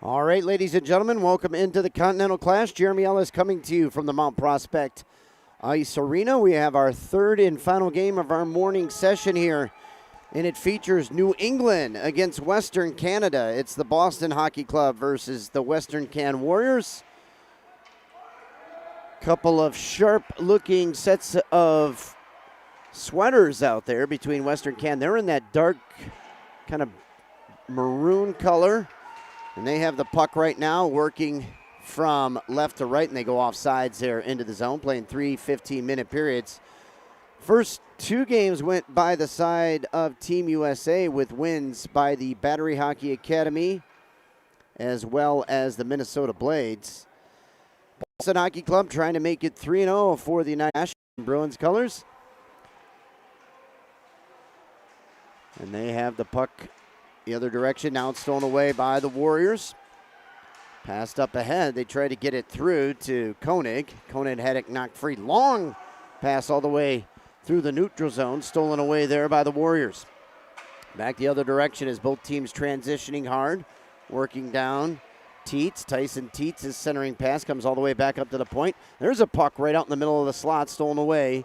All right, ladies and gentlemen, welcome into the Continental Clash. Jeremy Ellis coming to you from the Mount Prospect Ice Arena. We have our third and final game of our morning session here, and it features New England against Western Canada. It's the Boston Hockey Club versus the Western Can Warriors. Couple of sharp-looking sets of sweaters out there between Western Can. They're in that dark kind of maroon color. And they have the puck right now working from left to right, and they go off sides there into the zone, playing 3 15-minute periods. First two games went by the side of Team USA with wins by the Battery Hockey Academy as well as the Minnesota Blades. Boston Hockey Club trying to make it 3-0 for the National Bruins colors. And they have the puck the other direction. Now it's stolen away by the Warriors. Passed up ahead. They try to get it through to Koenig. Koenig had it knocked free. Long pass all the way through the neutral zone. Stolen away there by the Warriors. Back the other direction as both teams transitioning hard. Working down. Tyson Tietz' centering pass comes all the way back up to the point. There's a puck right out in the middle of the slot. Stolen away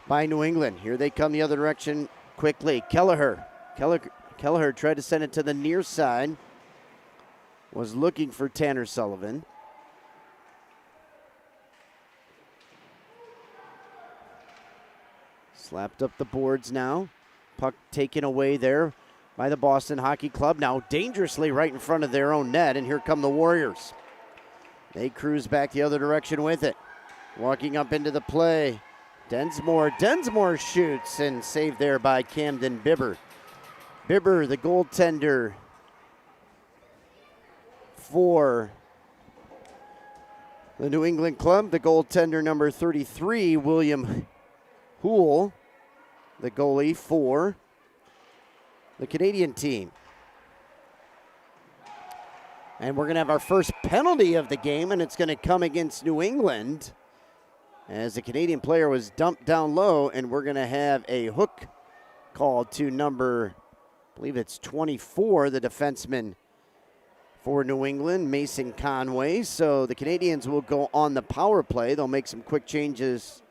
by New England. Here they come the other direction quickly. Kelleher tried to send it to the near side. Was looking for Tanner Sullivan. Slapped up the boards now. Puck taken away there by the Boston Hockey Club. Now dangerously right in front of their own net, and here come the Warriors. They cruise back the other direction with it. Walking up into the play. Densmore shoots and saved there by Camden Bibber. Bibber, the goaltender for the New England Club. The goaltender number 33, William Houle, the goalie for the Canadian team. And we're going to have our first penalty of the game, and it's going to come against New England as the Canadian player was dumped down low, and we're going to have a hook called to number, I believe it's 24, the defenseman for New England, Mason Conway. So the Canadians will go on the power play. They'll make some quick changes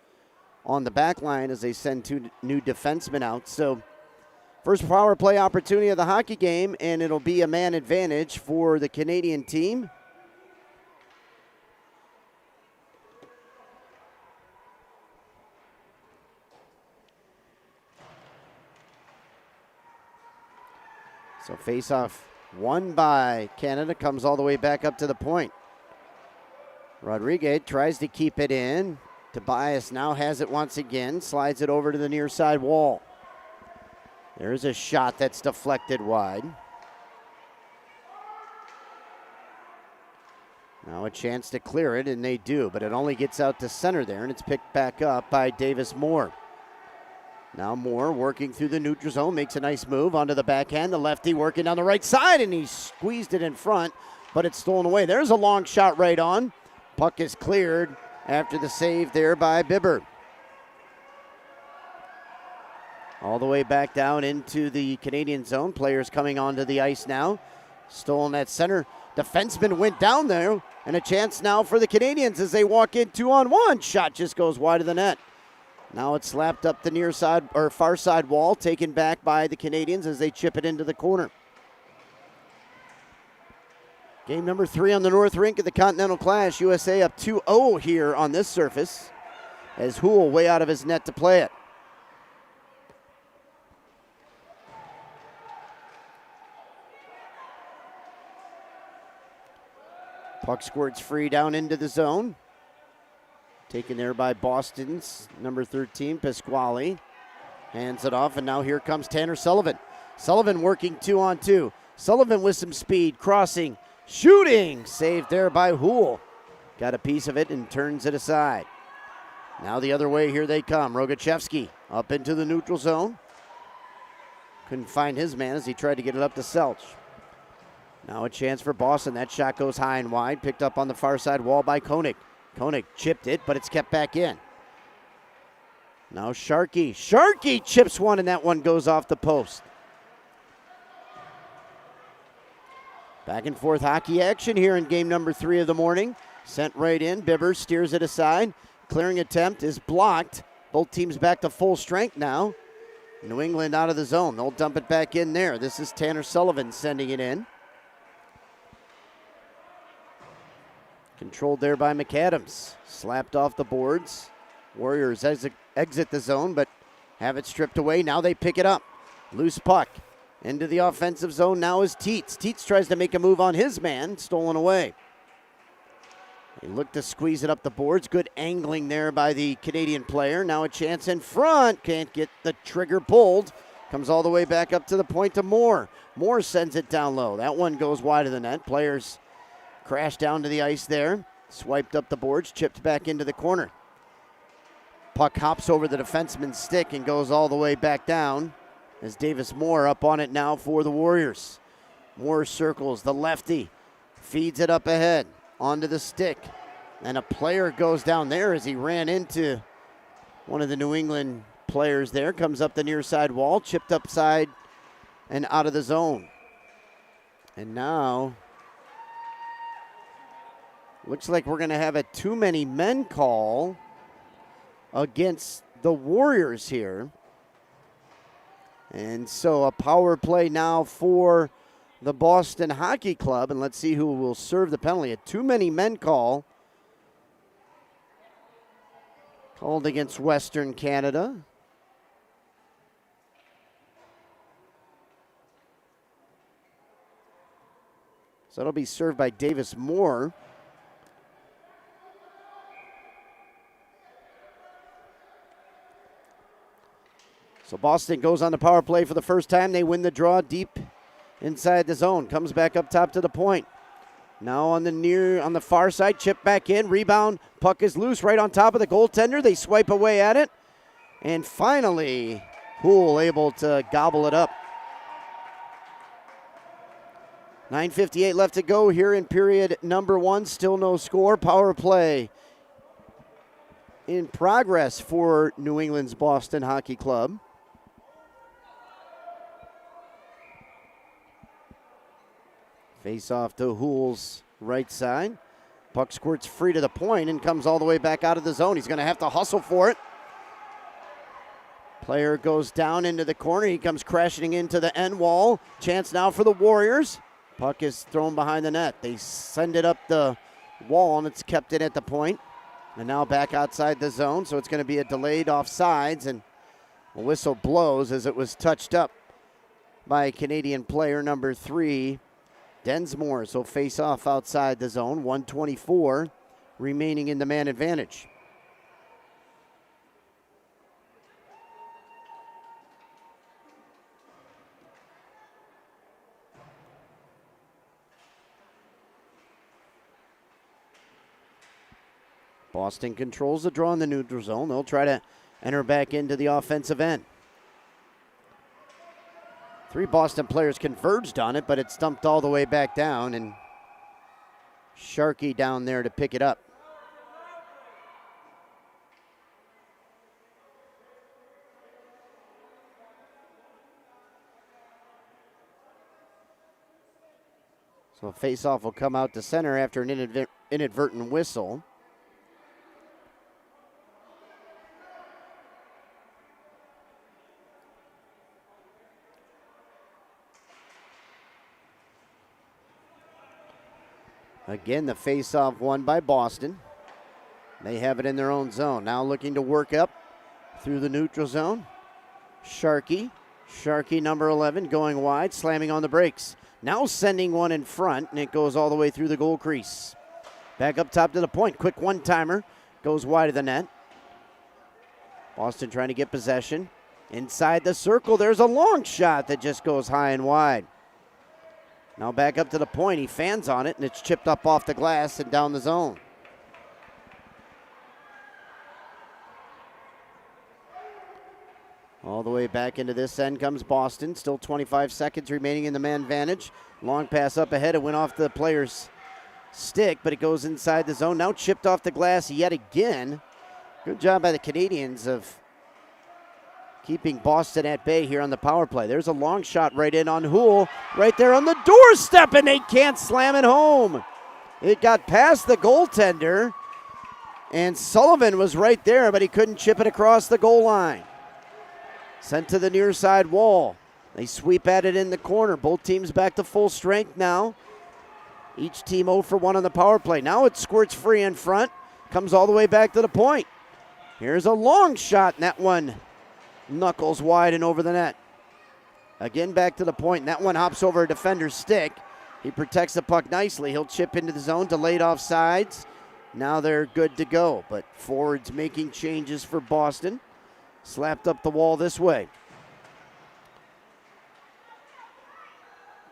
on the back line as they send two new defensemen out. So first power play opportunity of the hockey game, and it'll be a man advantage for the Canadian team. So face-off won by Canada, comes all the way back up to the point. Rodriguez tries to keep it in. Tobias now has it once again, slides it over to the near side wall. There's a shot that's deflected wide. Now a chance to clear it, and they do, but it only gets out to center there, and it's picked back up by Davis Moore. Now Moore working through the neutral zone, makes a nice move onto the backhand. The lefty working down the right side, and he squeezed it in front, but it's stolen away. There's a long shot right on. Puck is cleared after the save there by Bibber. All the way back down into the Canadian zone. Players coming onto the ice now. Stolen at center. Defenseman went down there, and a chance now for the Canadians as they walk in 2-on-1. Shot just goes wide of the net. Now it's slapped up the near side or far side wall, taken back by the Canadians as they chip it into the corner. Game number 3 on the North Rink of the Continental Clash. USA up 2-0 here on this surface as Houle way out of his net to play it. Puck squirts free down into the zone. Taken there by Boston's number 13, Pasquale. Hands it off, and now here comes Tanner Sullivan. Sullivan working 2-on-2. Sullivan with some speed, crossing, shooting. Saved there by Houle. Got a piece of it and turns it aside. Now the other way, here they come. Rogachevsky up into the neutral zone. Couldn't find his man as he tried to get it up to Selch. Now a chance for Boston. That shot goes high and wide, picked up on the far side wall by Koenig. Koenig chipped it, but it's kept back in. Now Sharkey. Sharkey chips one, and that one goes off the post. Back and forth hockey action here in game number 3 of the morning. Sent right in. Bibbers steers it aside. Clearing attempt is blocked. Both teams back to full strength now. New England out of the zone. They'll dump it back in there. This is Tanner Sullivan sending it in. Controlled there by McAdams. Slapped off the boards. Warriors exit the zone, but have it stripped away. Now they pick it up. Loose puck. Into the offensive zone now is Teets. Teets tries to make a move on his man. Stolen away. They look to squeeze it up the boards. Good angling there by the Canadian player. Now a chance in front. Can't get the trigger pulled. Comes all the way back up to the point to Moore. Moore sends it down low. That one goes wide of the net. Players crash down to the ice there. Swiped up the boards. Chipped back into the corner. Puck hops over the defenseman's stick and goes all the way back down. As Davis Moore up on it now for the Warriors. Moore circles the lefty. Feeds it up ahead. Onto the stick. And a player goes down there as he ran into one of the New England players there. Comes up the near side wall. Chipped upside and out of the zone. And now looks like we're going to have a too many men call against the Warriors here. And so a power play now for the Boston Hockey Club. And let's see who will serve the penalty. A too many men call called against Western Canada. So it'll be served by Davis Moore. So Boston goes on the power play for the first time. They win the draw deep inside the zone. Comes back up top to the point. Now on the far side, chip back in, rebound, puck is loose right on top of the goaltender. They swipe away at it. And finally, Houle able to gobble it up. 9:58 left to go here in period number 1. Still no score. Power play in progress for New England's Boston Hockey Club. Face off to Houle's right side. Puck squirts free to the point and comes all the way back out of the zone. He's going to have to hustle for it. Player goes down into the corner. He comes crashing into the end wall. Chance now for the Warriors. Puck is thrown behind the net. They send it up the wall and it's kept in at the point. And now back outside the zone, so it's going to be a delayed offsides, and a whistle blows as it was touched up by Canadian player number 3, Densmore. So face off outside the zone, 1:24 remaining in the man advantage. Boston controls the draw in the neutral zone. They'll try to enter back into the offensive end. 3 Boston players converged on it, but it's dumped all the way back down, and Sharkey down there to pick it up. So a face-off will come out to center after an inadvertent whistle. Again, the face-off won by Boston. They have it in their own zone. Now looking to work up through the neutral zone. Sharkey, number 11, going wide, slamming on the brakes. Now sending one in front, and it goes all the way through the goal crease. Back up top to the point. Quick one-timer. Goes wide of the net. Boston trying to get possession. Inside the circle, there's a long shot that just goes high and wide. Now back up to the point. He fans on it, and it's chipped up off the glass and down the zone. All the way back into this end comes Boston. Still 25 seconds remaining in the man advantage. Long pass up ahead. It went off the player's stick, but it goes inside the zone. Now chipped off the glass yet again. Good job by the Canadians of keeping Boston at bay here on the power play. There's a long shot right in on Houle, right there on the doorstep, and they can't slam it home. It got past the goaltender, and Sullivan was right there, but he couldn't chip it across the goal line. Sent to the near side wall. They sweep at it in the corner. Both teams back to full strength now. Each team 0 for 1 on the power play. Now it squirts free in front. Comes all the way back to the point. Here's a long shot, and that one knuckles wide and over the net. Again back to the point, and that one hops over a defender's stick. He protects the puck nicely. He'll chip into the zone, delayed off sides. Now they're good to go, but forwards making changes for Boston. Slapped up the wall this way.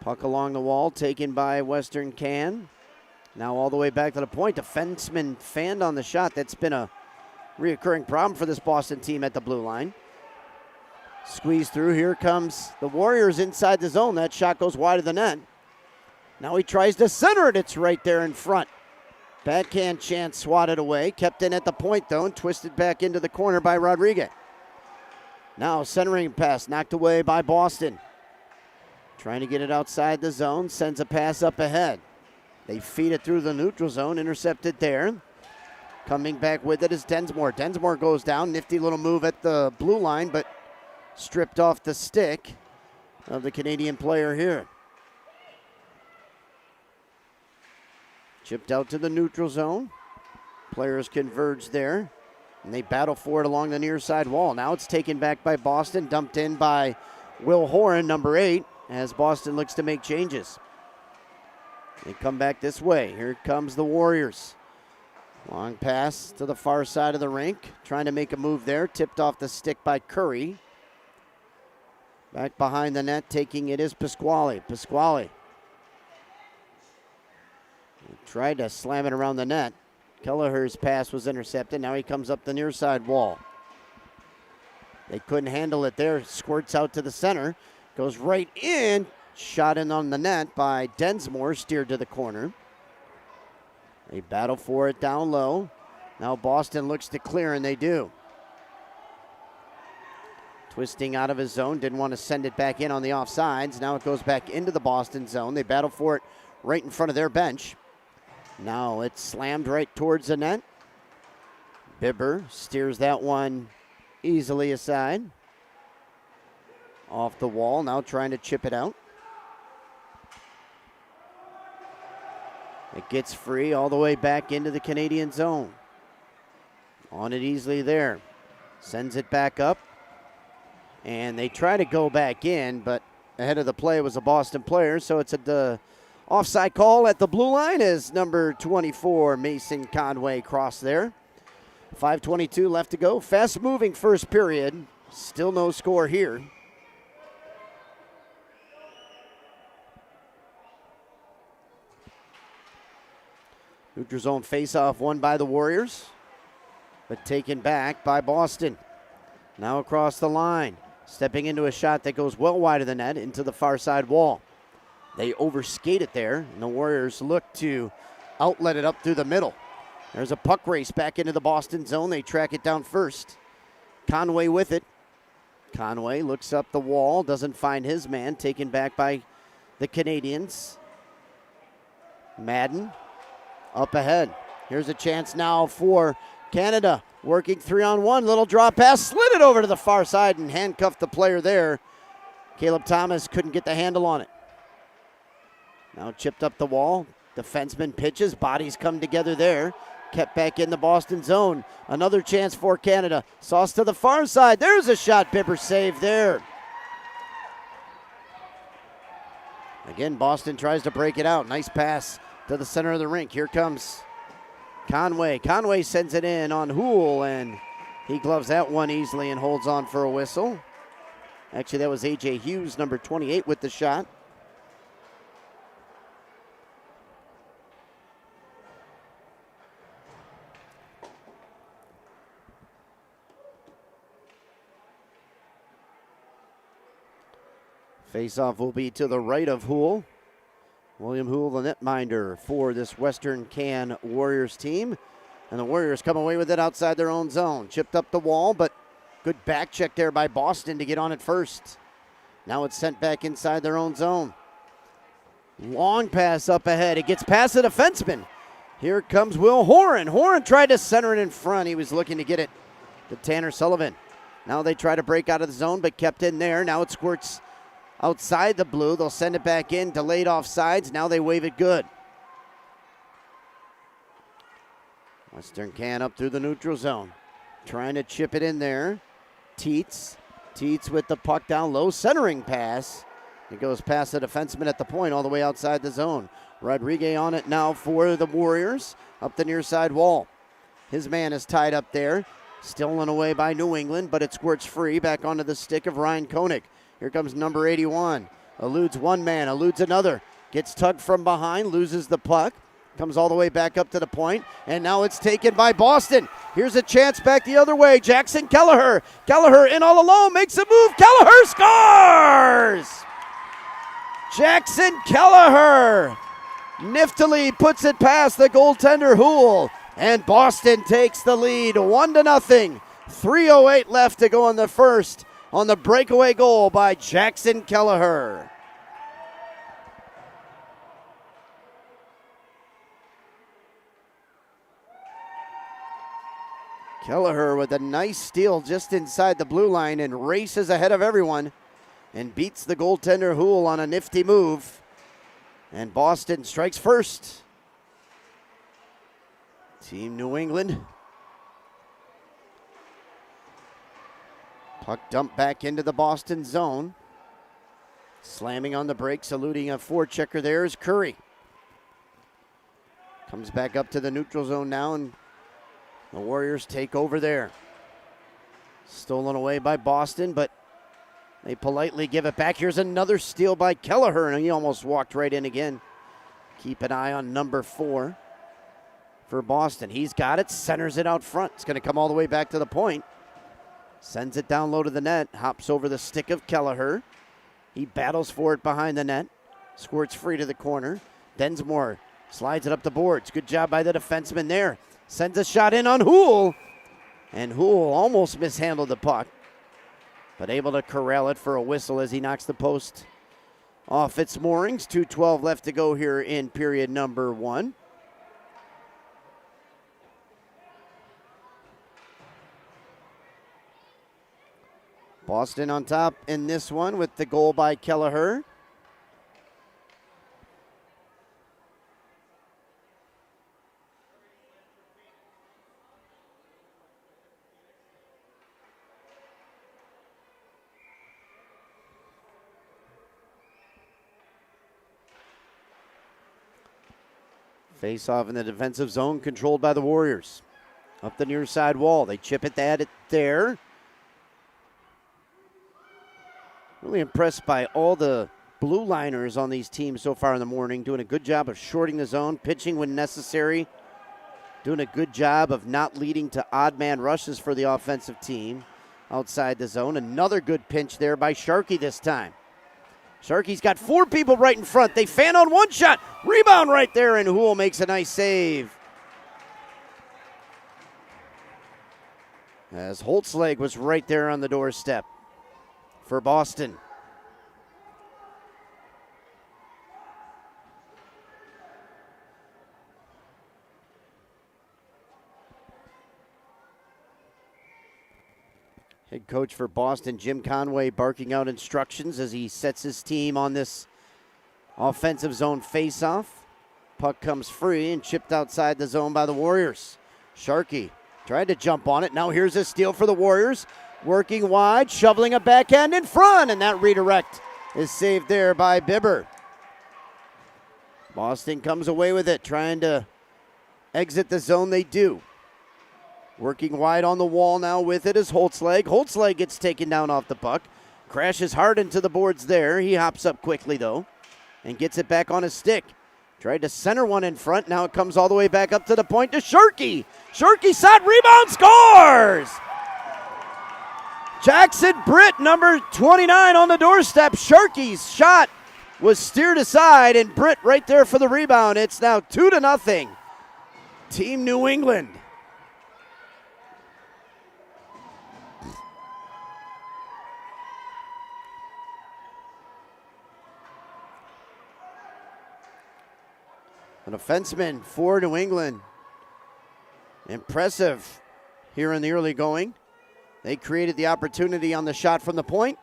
Puck along the wall, taken by Western Can. Now all the way back to the point. Defenseman fanned on the shot. That's been a reoccurring problem for this Boston team at the blue line. Squeeze through. Here comes the Warriors inside the zone. That shot goes wide of the net. Now he tries to center it. It's right there in front. Backhand chance swatted away. Kept in at the point, though, and twisted back into the corner by Rodriguez. Now centering pass knocked away by Boston. Trying to get it outside the zone. Sends a pass up ahead. They feed it through the neutral zone. Intercepted there. Coming back with it is Densmore. Densmore goes down. Nifty little move at the blue line, but stripped off the stick of the Canadian player here. Chipped out to the neutral zone. Players converge there, and they battle for it along the near side wall. Now it's taken back by Boston, dumped in by Will Horan, number 8, as Boston looks to make changes. They come back this way. Here comes the Warriors. Long pass to the far side of the rink. Trying to make a move there. Tipped off the stick by Curry. Back behind the net, taking it is Pasquale. Pasquale tried to slam it around the net. Kelleher's pass was intercepted. Now he comes up the near side wall. They couldn't handle it there. Squirts out to the center. Goes right in. Shot in on the net by Densmore. Steered to the corner. They battle for it down low. Now Boston looks to clear, and they do. Twisting out of his zone. Didn't want to send it back in on the offsides. Now it goes back into the Boston zone. They battle for it right in front of their bench. Now it's slammed right towards the net. Bibber steers that one easily aside. Off the wall. Now trying to chip it out. It gets free all the way back into the Canadian zone. On it easily there. Sends it back up. And they try to go back in, but ahead of the play was a Boston player, so it's the offside call at the blue line as number 24, Mason Conway, crossed there. 5:22 left to go. Fast-moving first period. Still no score here. Neutral zone face-off won by the Warriors, but taken back by Boston. Now across the line. Stepping into a shot that goes well wide of the net into the far side wall. They overskate it there, and the Warriors look to outlet it up through the middle. There's a puck race back into the Boston zone. They track it down first. Conway with it. Conway looks up the wall, doesn't find his man, taken back by the Canadians. Madden up ahead. Here's a chance now for Canada. Working 3-on-1, little draw pass, slid it over to the far side and handcuffed the player there. Caleb Thomas couldn't get the handle on it. Now chipped up the wall. Defenseman pitches, bodies come together there. Kept back in the Boston zone. Another chance for Canada. Sauce to the far side. There's a shot. Bibber saved there. Again, Boston tries to break it out. Nice pass to the center of the rink. Here comes Conway. Conway sends it in on Houle, and he gloves that one easily and holds on for a whistle. Actually, that was A.J. Hughes, number 28, with the shot. Face-off will be to the right of Houle. William Houle, the netminder for this Western Can Warriors team. And the Warriors come away with it outside their own zone. Chipped up the wall, but Good back check there by Boston to get on it first. Now it's sent back inside their own zone. Long pass up ahead. It gets past the defenseman. Here comes Will Horan. Horan tried to center it in front. He was looking to get it to Tanner Sullivan. Now they try to break out of the zone, but kept in there. Now it squirts outside the blue. They'll send it back in. Delayed offsides. Now they wave it good. Western can up through the neutral zone. Trying to chip it in there. Teets with the puck down low. Centering pass. It goes past the defenseman at the point all the way outside the zone. Rodriguez on it now for the Warriors up the near side wall. His man is tied up there. Stolen away by New England, but it squirts free back onto the stick of Ryan Koenig. Here comes number 81. Eludes one man, eludes another. Gets tugged from behind, loses the puck. Comes all the way back up to the point, and now it's taken by Boston. Here's a chance back the other way. Jackson Kelleher. Kelleher in all alone, makes a move. Kelleher scores! Jackson Kelleher niftily puts it past the goaltender Houle, and Boston takes the lead 1-0. 3:08 left to go in the first on the breakaway goal by Jackson Kelleher. Kelleher with a nice steal just inside the blue line and races ahead of everyone and beats the goaltender Houle on a nifty move. And Boston strikes first. Team New England. Puck dumped back into the Boston zone. Slamming on the brakes, eluding a forechecker there is Curry. Comes back up to the neutral zone now, and the Warriors take over there. Stolen away by Boston, but they politely give it back. Here's another steal by Kelleher, and he almost walked right in again. Keep an eye on number 4 for Boston. He's got it, centers it out front. It's going to come all the way back to the point. Sends it down low to the net, hops over the stick of Kelleher. He battles for it behind the net. Squirts free to the corner. Densmore slides it up the boards. Good job by the defenseman there. Sends a shot in on Houle. And Houle almost mishandled the puck, but able to corral it for a whistle as he knocks the post off its moorings. 2:12 left to go here in period number 1. Boston on top in this one with the goal by Kelleher. Face off in the defensive zone controlled by the Warriors. Up the near side wall. They chip it there. Really impressed by all the blue liners on these teams so far in the morning. Doing a good job of shorting the zone, pitching when necessary. Doing a good job of not leading to odd man rushes for the offensive team outside the zone. Another good pinch there by Sharkey this time. Sharkey's got 4 people right in front. They fan on one shot. Rebound right there, and Houle makes a nice save. As Holtzleg was right there on the doorstep for Boston. Head coach for Boston, Jim Conway, barking out instructions as he sets his team on this offensive zone faceoff. Puck comes free and chipped outside the zone by the Warriors. Sharkey tried to jump on it. Now here's a steal for the Warriors. Working wide, shoveling a backhand in front, and that redirect is saved there by Bibber. Boston comes away with it, trying to exit the zone. They do. Working wide on the wall now with it is Holtzleg. Holtzleg gets taken down off the puck. Crashes hard into the boards there. He hops up quickly, though, and gets it back on his stick. Tried to center one in front. Now it comes all the way back up to the point to Sharkey. Sharkey side rebound, scores! Jackson Britt, number 29 on the doorstep. Sharkey's shot was steered aside, and Britt right there for the rebound. It's now 2-0. Team New England. A defenseman for New England. Impressive here in the early going. They created the opportunity on the shot from the point.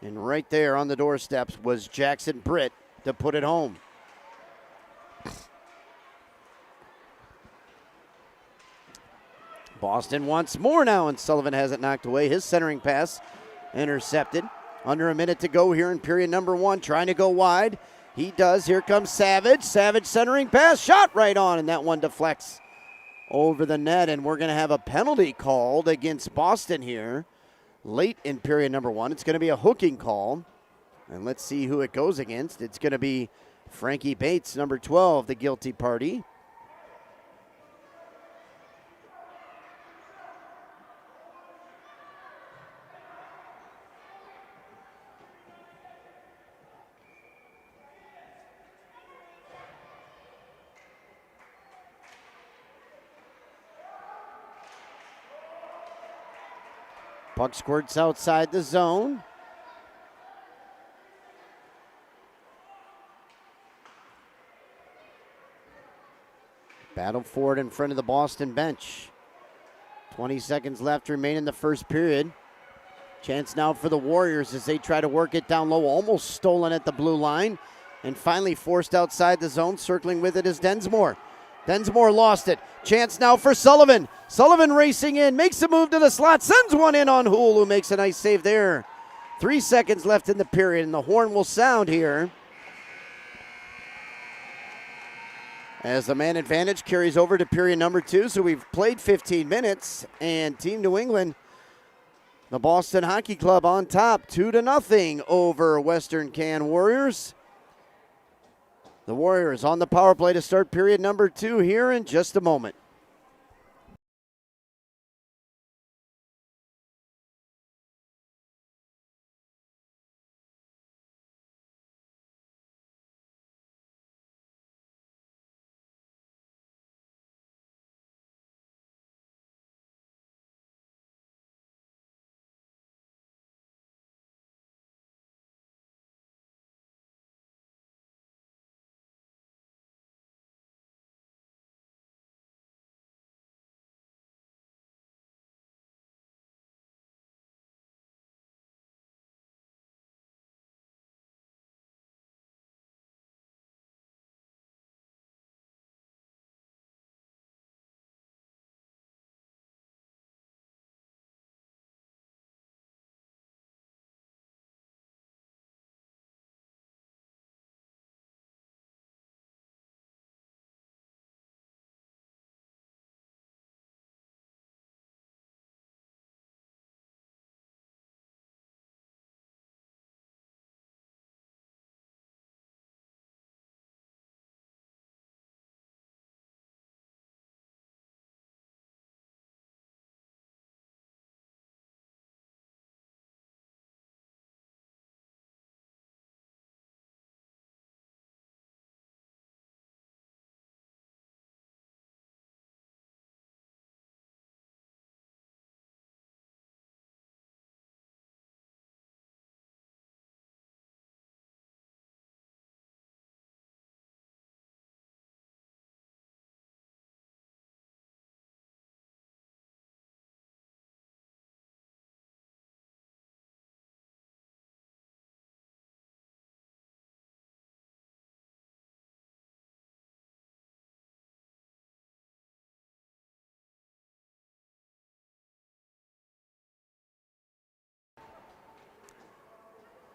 And right there on the doorsteps was Jackson Britt to put it home. Boston wants more now, and Sullivan has it knocked away. His centering pass intercepted. Under a minute to go here in period number 1. Trying to go wide. He does. Here comes Savage. Savage centering pass. Shot right on, and that one deflects over the net. And we're going to have a penalty called against Boston here late in period number 1. It's going to be a hooking call. And let's see who it goes against. It's going to be Frankie Bates, number 12, the guilty party. Puck squirts outside the zone. Battle for it in front of the Boston bench. 20 seconds left remain in the first period. Chance now for the Warriors as they try to work it down low. Almost stolen at the blue line. And finally forced outside the zone. Circling with it is Densmore. Densmore lost it. Chance now for Sullivan. Sullivan racing in. Makes a move to the slot. Sends one in on Houle, who makes a nice save there. 3 seconds left in the period, and the horn will sound here as the man advantage carries over to period number 2. So we've played 15 minutes, and Team New England, the Boston Hockey Club, on top 2-0 over Western Can Warriors. The Warriors on the power play to start period number 2 here in just a moment.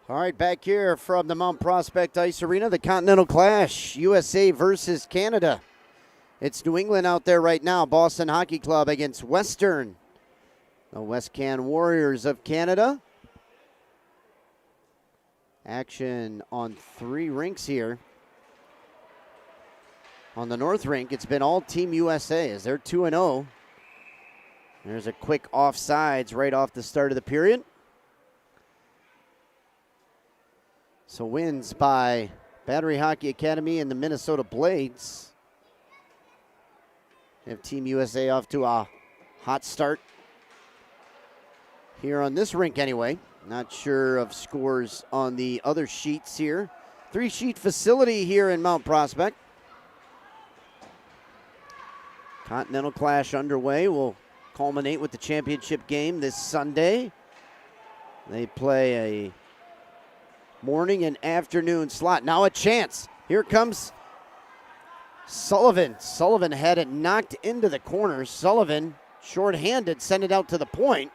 All right, back here from the Mount Prospect Ice Arena, the Continental Clash, USA versus Canada. It's New England out there right now, Boston Hockey Club against Western, the West Can Warriors of Canada. Action on 3 rinks here. On the North Rink, it's been all Team USA as they're 2-0. There's a quick offsides right off the start of the period. So wins by Battery Hockey Academy and the Minnesota Blades. They have Team USA off to a hot start here on this rink anyway. Not sure of scores on the other sheets here. 3-sheet facility here in Mount Prospect. Continental Clash underway. Will culminate with the championship game this Sunday. They play a morning and afternoon slot. Now a chance. Here comes Sullivan. Sullivan had it knocked into the corner. Sullivan, shorthanded, sent it out to the point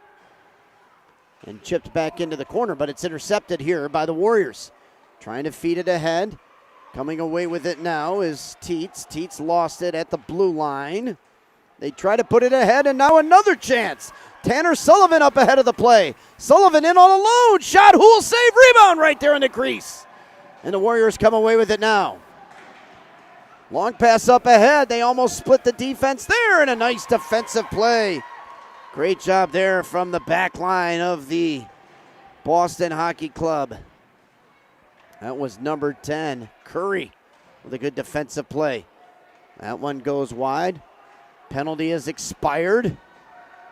and chipped back into the corner, but it's intercepted here by the Warriors. Trying to feed it ahead. Coming away with it now is Teets. Teets lost it at the blue line. They try to put it ahead, and now another chance. Tanner Sullivan up ahead of the play. Sullivan in all alone. Shot. Who will save? Rebound right there in the crease. And the Warriors come away with it now. Long pass up ahead. They almost split the defense there, and a nice defensive play. Great job there from the back line of the Boston Hockey Club. That was number 10, Curry, with a good defensive play. That one goes wide. Penalty has expired.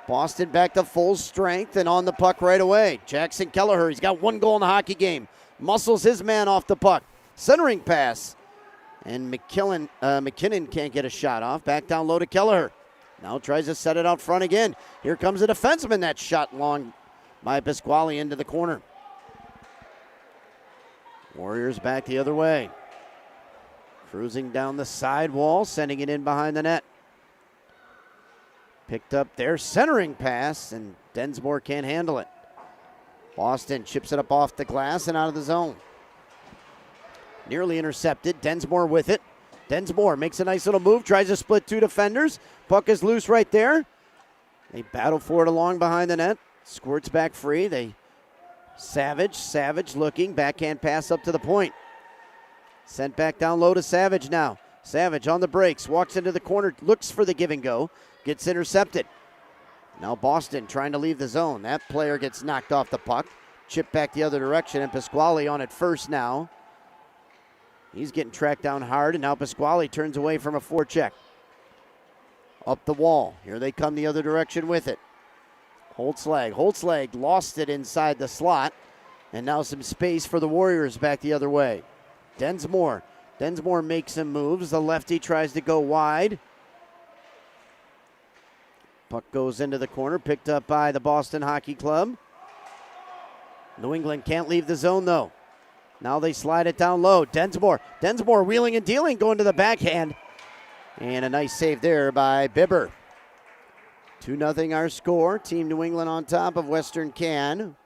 Boston back to full strength and on the puck right away. Jackson Kelleher, he's got 1 goal in the hockey game. Muscles his man off the puck. Centering pass. And McKinnon can't get a shot off. Back down low to Kelleher. Now tries to set it out front again. Here comes a defenseman. That shot long by Pasquale into the corner. Warriors back the other way. Cruising down the side wall, sending it in behind the net. Picked up their centering pass, and Densmore can't handle it. Boston chips it up off the glass and out of the zone. Nearly intercepted. Densmore with it. Densmore makes a nice little move, tries to split 2 defenders. Puck is loose right there. They battle for it along behind the net. Squirts back free. Savage looking. Backhand pass up to the point. Sent back down low to Savage now. Savage on the brakes. Walks into the corner. Looks for the give and go. Gets intercepted. Now Boston trying to leave the zone. That player gets knocked off the puck. Chipped back the other direction, and Pasquale on it first now. He's getting tracked down hard, and now Pasquale turns away from a forecheck. Up the wall. Here they come the other direction with it. Holtzlag lost it inside the slot, and now some space for the Warriors back the other way. Densmore makes some moves. The lefty tries to go wide. Puck goes into the corner, picked up by the Boston Hockey Club. New England can't leave the zone, though. Now they slide it down low. Densmore wheeling and dealing, going to the backhand. And a nice save there by Bibber. 2-0 our score. Team New England on top of Western Can.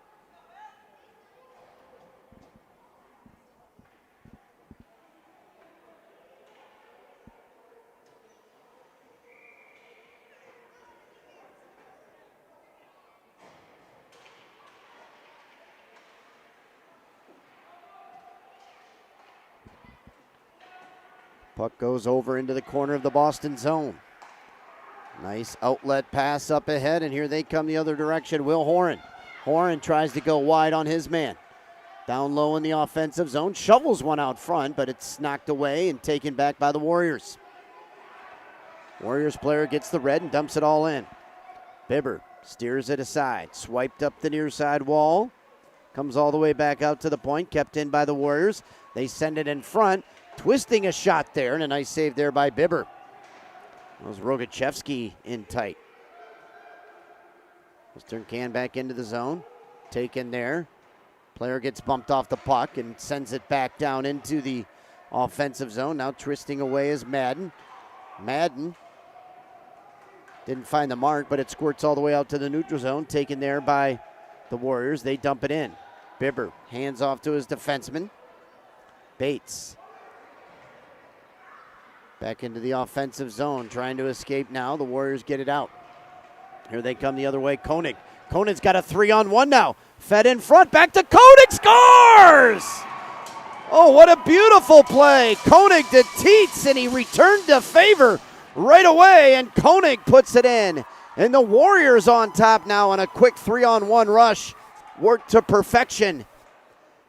Puck goes over into the corner of the Boston zone. Nice outlet pass up ahead, and here they come the other direction. Will Horan. Horan tries to go wide on his man. Down low in the offensive zone. Shovels one out front, but it's knocked away and taken back by the Warriors. Warriors player gets the red and dumps it all in. Bibber steers it aside. Swiped up the near side wall. Comes all the way back out to the point. Kept in by the Warriors. They send it in front. Twisting a shot there, and a nice save there by Bibber. That was Rogachevsky in tight. Western Can back into the zone. Taken there. Player gets bumped off the puck and sends it back down into the offensive zone. Now twisting away is Madden. Madden didn't find the mark, but it squirts all the way out to the neutral zone. Taken there by the Warriors. They dump it in. Bibber hands off to his defenseman. Bates. Back into the offensive zone, trying to escape now. The Warriors get it out. Here they come the other way. Koenig. Koenig's got a 3-on-1 now. Fed in front, back to Koenig, scores! Oh, what a beautiful play. Koenig to Teets, and he returned the favor right away, and Koenig puts it in. And the Warriors on top now on a quick 3-on-1 rush. Worked to perfection.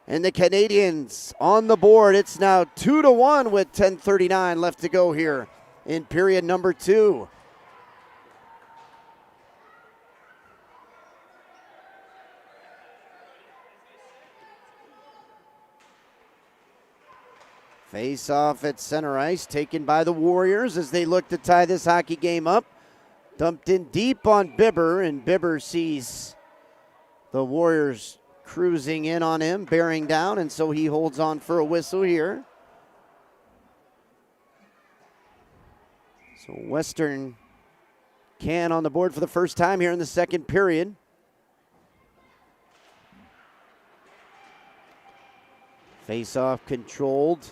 And the Canadians on the board. It's now 2-1 with 10:39 left to go here in period number 2. Face off at center ice, taken by the Warriors as they look to tie this hockey game up. Dumped in deep on Bibber, and Bibber sees the Warriors cruising in on him, bearing down, and so he holds on for a whistle here. So Western can on the board for the first time here in the second period. Face-off controlled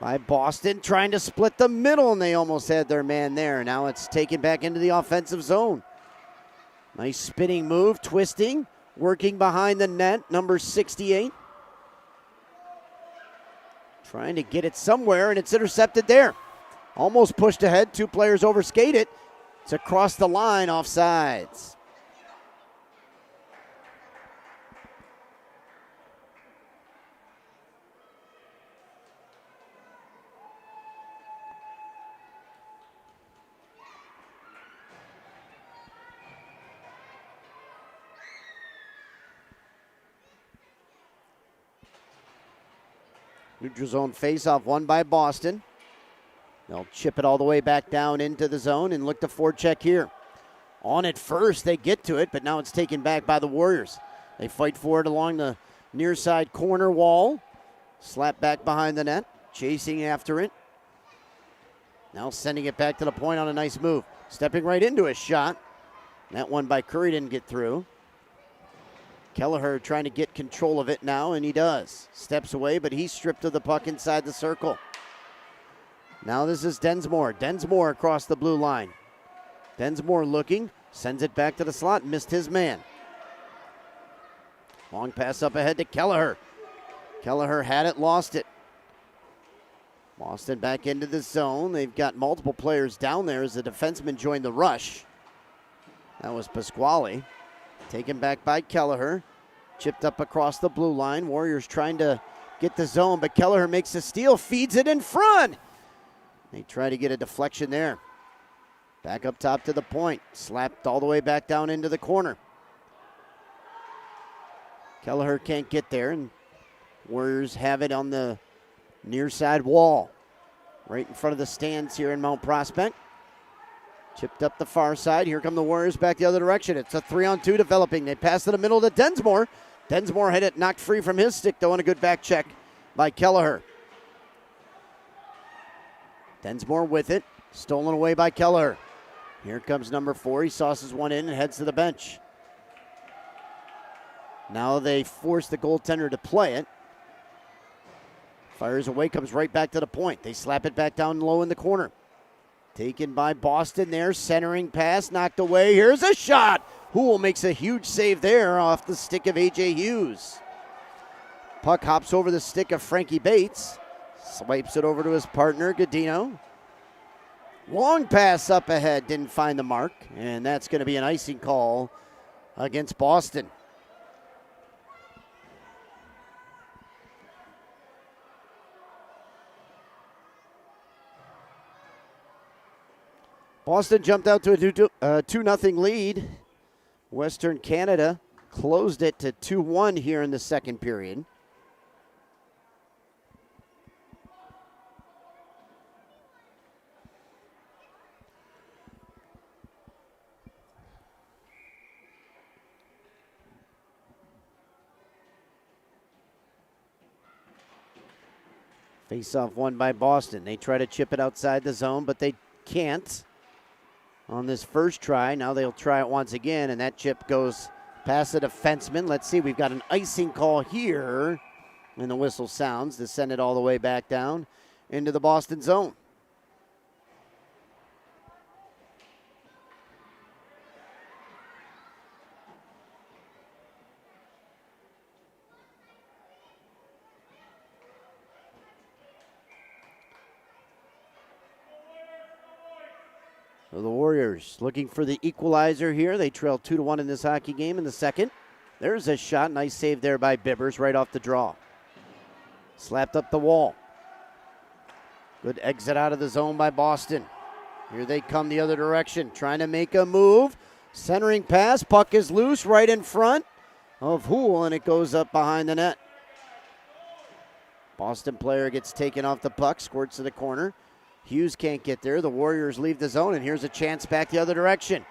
by Boston, trying to split the middle, and they almost had their man there. Now it's taken back into the offensive zone. Nice spinning move, twisting, working behind the net, number 68. Trying to get it somewhere, and it's intercepted there. Almost pushed ahead, two players overskate it. It's across the line, offsides. Neutral zone face-off won by Boston. They'll chip it all the way back down into the zone and look to forecheck here. On it first, they get to it, but now it's taken back by the Warriors. They fight for it along the near side corner wall. Slap back behind the net, chasing after it. Now sending it back to the point on a nice move. Stepping right into a shot. That one by Curry didn't get through. Kelleher trying to get control of it now, and he does. Steps away, but he's stripped of the puck inside the circle. Now this is Densmore. Densmore across the blue line. Densmore looking, sends it back to the slot, missed his man. Long pass up ahead to Kelleher. Kelleher had it, lost it. Boston back into the zone. They've got multiple players down there as the defenseman joined the rush. That was Pasquale. Taken back by Kelleher. Chipped up across the blue line. Warriors trying to get the zone, but Kelleher makes a steal, feeds it in front. They try to get a deflection there. Back up top to the point. Slapped all the way back down into the corner. Kelleher can't get there, and Warriors have it on the near side wall. Right in front of the stands here in Mount Prospect. Chipped up the far side. Here come the Warriors back the other direction. It's a 3-on-2 developing. They pass to the middle to Densmore. Densmore had it knocked free from his stick, though, and a good back check by Kelleher. Densmore with it. Stolen away by Kelleher. Here comes number 4. He sauces one in and heads to the bench. Now they force the goaltender to play it. Fires away, comes right back to the point. They slap it back down low in the corner. Taken by Boston there, centering pass, knocked away. Here's a shot. Houle makes a huge save there off the stick of A.J. Hughes. Puck hops over the stick of Frankie Bates. Swipes it over to his partner, Godino. Long pass up ahead, didn't find the mark. And that's going to be an icing call against Boston. Boston jumped out to a 2-0 lead. Western Canada closed it to 2-1 here in the second period. Face-off won by Boston. They try to chip it outside the zone, but they can't. On this first try, now they'll try it once again, and that chip goes past the defenseman. Let's see, we've got an icing call here, and the whistle sounds to send it all the way back down into the Boston zone. So the Warriors looking for the equalizer here. They trail 2-1 in this hockey game in the second. There's a shot. Nice save there by Bibbers right off the draw. Slapped up the wall. Good exit out of the zone by Boston. Here they come the other direction, trying to make a move. Centering pass. Puck is loose right in front of Houle, and it goes up behind the net. Boston player gets taken off the puck, squirts to the corner. Hughes can't get there. The Warriors leave the zone, and here's a chance back the other direction.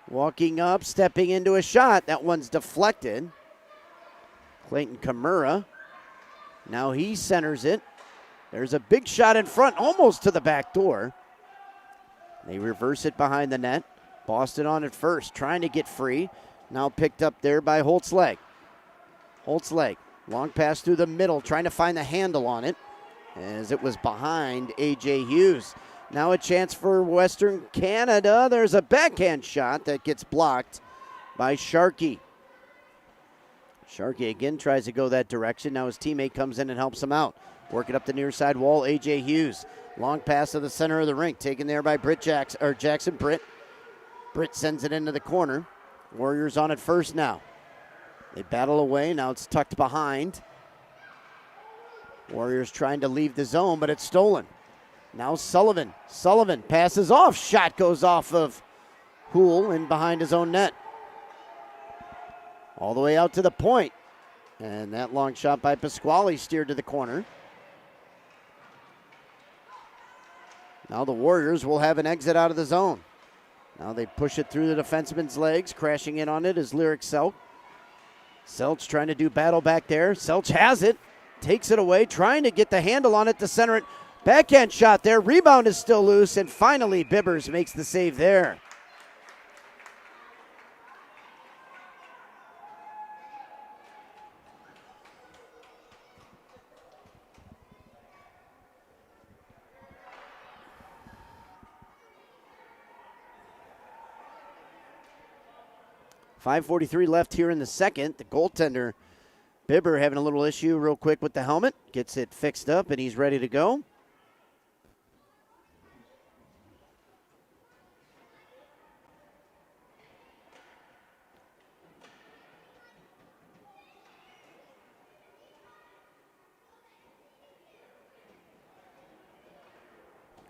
Walking up, stepping into a shot. That one's deflected. Clayton Kimura. Now he centers it. There's a big shot in front, almost to the back door. They reverse it behind the net. Boston on it first, trying to get free. Now picked up there by Holtzleg. Holtzleg, long pass through the middle, trying to find the handle on it, as it was behind A.J. Hughes. Now a chance for Western Canada. There's a backhand shot that gets blocked by Sharkey. Sharkey again tries to go that direction. Now his teammate comes in and helps him out. Working up the near side wall, A.J. Hughes. Long pass to the center of the rink, taken there by Jackson Britt. Britt sends it into the corner. Warriors on it first now. They battle away. Now it's tucked behind. Warriors trying to leave the zone, but it's stolen. Now Sullivan. Sullivan passes off. Shot goes off of Houle and behind his own net. All the way out to the point. And that long shot by Pasquale steered to the corner. Now the Warriors will have an exit out of the zone. Now they push it through the defenseman's legs. Crashing in on it is Lyric Selch. Selch trying to do battle back there. Selch has it. Takes it away. Trying to get the handle on it to center it. Backhand shot there. Rebound is still loose. And finally Bibbers makes the save there. .5:43 left here in the second. The goaltender, Bibber, having a little issue real quick with the helmet. Gets it fixed up, and he's ready to go.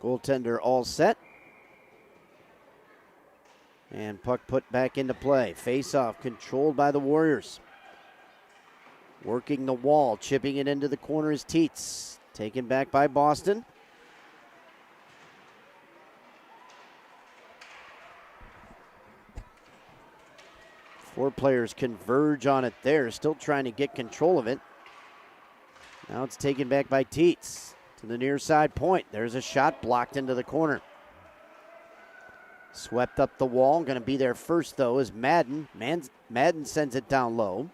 Goaltender all set. And puck put back into play. Face-off controlled by the Warriors. Working the wall, chipping it into the corner is Tietz. Taken back by Boston. Four players converge on it there, still trying to get control of it. Now it's taken back by Tietz to the near side point. There's a shot blocked into the corner. Swept up the wall. Going to be there first, though, is Madden. Madden sends it down low.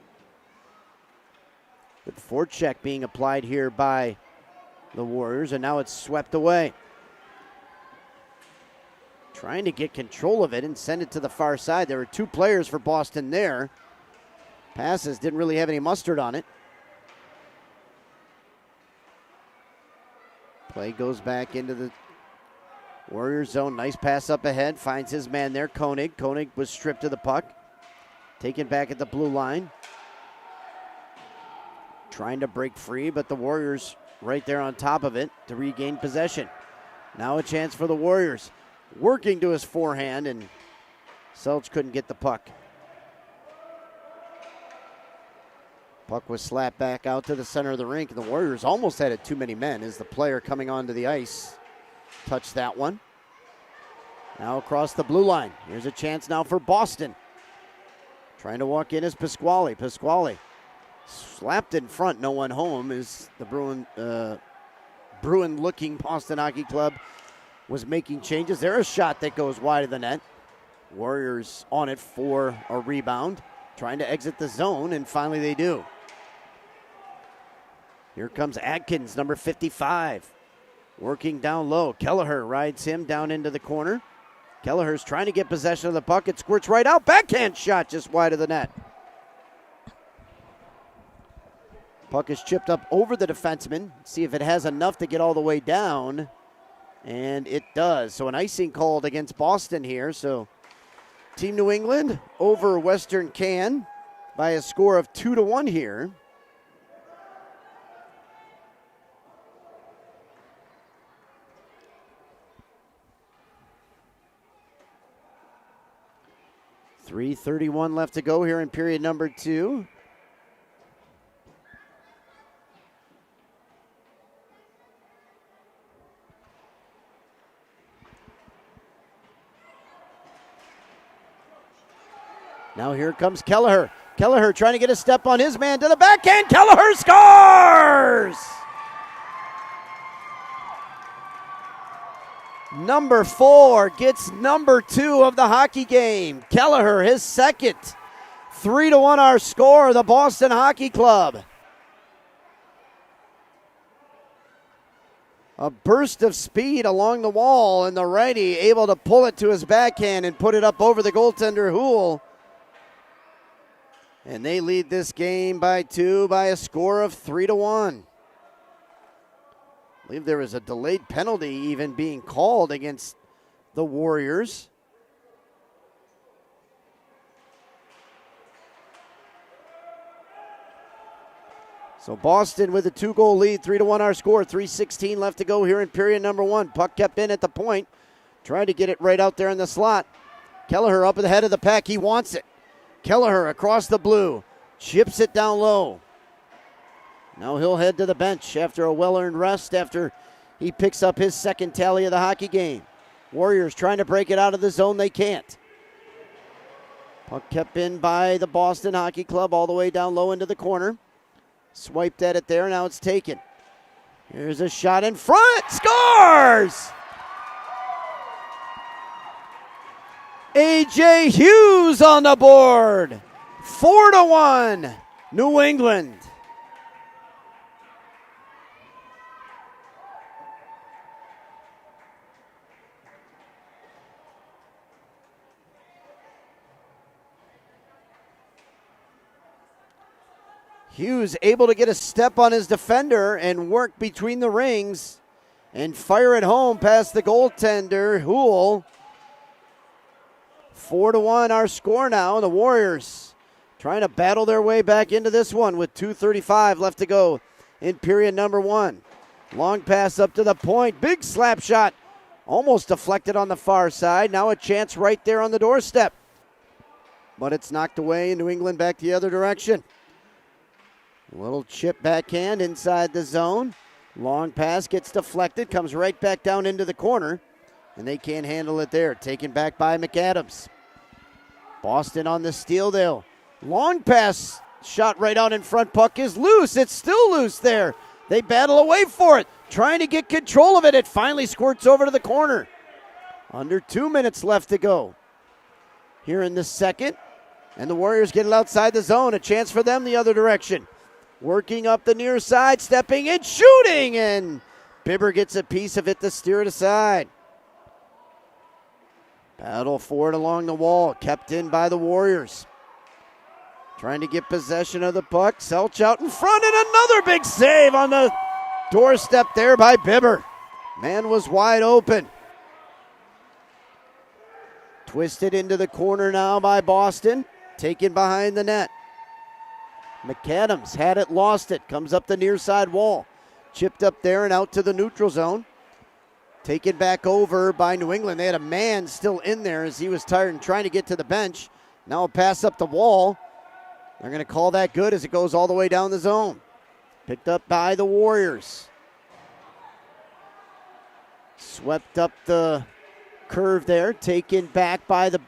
With forecheck being applied here by the Warriors, and now it's swept away. Trying to get control of it and send it to the far side. There were two players for Boston there. Passes didn't really have any mustard on it. Play goes back into the Warriors zone. Nice pass up ahead. Finds his man there, Koenig. Koenig was stripped of the puck. Taken back at the blue line. Trying to break free, but the Warriors right there on top of it to regain possession. Now a chance for the Warriors. Working to his forehand, and Selch couldn't get the puck. Puck was slapped back out to the center of the rink, and the Warriors almost had it too many men as the player coming onto the ice touched that one. Now across the blue line. Here's a chance now for Boston. Trying to walk in is Pasquale. Pasquale slapped in front. No one home as the Bruin-looking Boston Hockey Club was making changes. There's a shot that goes wide of the net. Warriors on it for a rebound. Trying to exit the zone, and finally they do. Here comes Adkins, number 55. Working down low. Kelleher rides him down into the corner. Kelleher's trying to get possession of the puck. It squirts right out. Backhand shot just wide of the net. Puck is chipped up over the defenseman. See if it has enough to get all the way down. And it does. So an icing called against Boston here. So Team New England over Western Can by a score of 2-1 here. .3:31 left to go here in period number 2. Now here comes Kelleher. Kelleher trying to get a step on his man to the backhand. Kelleher scores! Number 4 gets number 2 of the hockey game. Kelleher, his second. 3-1 our score, the Boston Hockey Club. A burst of speed along the wall, and the righty able to pull it to his backhand and put it up over the goaltender, Houle. And they lead this game by 2 by a score of 3-1. I believe there was a delayed penalty even being called against the Warriors. So Boston with a 2-goal lead, 3-1 our score, 3:16 left to go here in period number 1. Puck kept in at the point, trying to get it right out there in the slot. Kelleher up at the head of the pack, he wants it. Kelleher across the blue, chips it down low. Now he'll head to the bench after a well-earned rest after he picks up his second tally of the hockey game. Warriors trying to break it out of the zone, they can't. Puck kept in by the Boston Hockey Club all the way down low into the corner. Swiped at it there, now it's taken. Here's a shot in front, scores! A.J. Hughes on the board. 4-1, New England. Hughes able to get a step on his defender and work between the rings and fire it home past the goaltender, Houle. 4-1 our score now. The Warriors trying to battle their way back into this one with 2:35 left to go in period number 1. Long pass up to the point. Big slap shot. Almost deflected on the far side. Now a chance right there on the doorstep. But it's knocked away. New England back the other direction. A little chip backhand inside the zone. Long pass gets deflected. Comes right back down into the corner. And they can't handle it there. Taken back by McAdams. Boston on the steal though. Long pass shot right out in front. Puck is loose. It's still loose there. They battle away for it. Trying to get control of it. It finally squirts over to the corner. Under 2 minutes left to go here in the second. And the Warriors get it outside the zone. A chance for them the other direction. Working up the near side. Stepping in. Shooting. And Bibber gets a piece of it to steer it aside. Battle for it along the wall. Kept in by the Warriors. Trying to get possession of the puck. Selch out in front and another big save on the doorstep there by Bibber. Man was wide open. Twisted into the corner now by Boston. Taken behind the net. McAdams had it, lost it. Comes up the near side wall. Chipped up there and out to the neutral zone. Taken back over by New England. They had a man still in there as he was tired and trying to get to the bench. Now a pass up the wall. They're going to call that good as it goes all the way down the zone. Picked up by the Warriors. Swept up the curve there. Taken back by the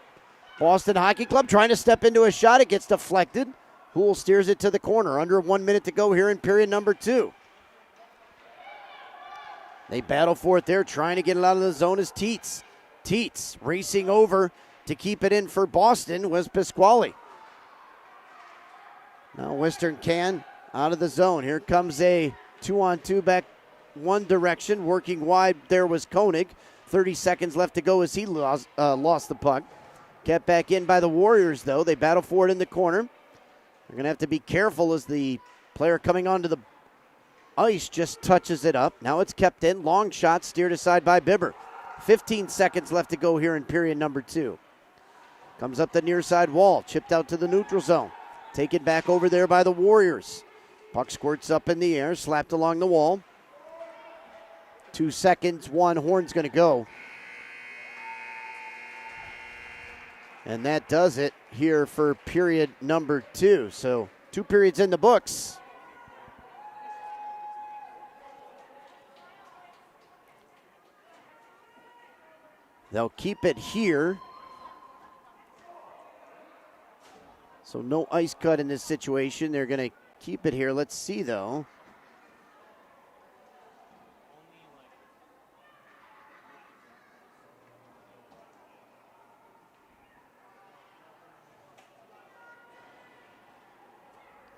Boston Hockey Club. Trying to step into a shot. It gets deflected. Houle steers it to the corner. Under 1 minute to go here in period number 2. They battle for it there, trying to get it out of the zone is Tietz. Tietz racing over to keep it in for Boston was Pasquale. Now Western can out of the zone. Here comes a 2-on-2 back one direction. Working wide there was Koenig. 30 seconds left to go as he lost the puck. Kept back in by the Warriors, though. They battle for it in the corner. They're going to have to be careful as the player coming onto the ice just touches it up. Now it's kept in. Long shot steered aside by Bibber. 15 seconds left to go here in period number 2. Comes up the near side wall. Chipped out to the neutral zone. Taken back over there by the Warriors. Puck squirts up in the air. Slapped along the wall. 2 seconds. One. Horn's going to go. And that does it here for period number 2. So 2 periods in the books. They'll keep it here So no ice cut in this situation. They're going to keep it here. Let's see, though.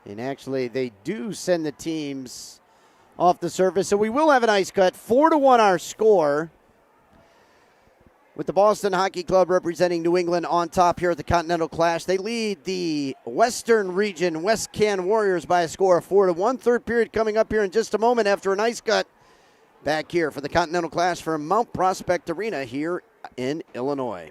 And actually, they do send the teams off the surface. So we will have an ice cut. 4-1 our score. With the Boston Hockey Club representing New England on top here at the Continental Clash. They lead the Western Region West Can Warriors by a score of 4-1. Third period coming up here in just a moment after an ice cut. Back here for the Continental Clash from Mount Prospect Arena here in Illinois.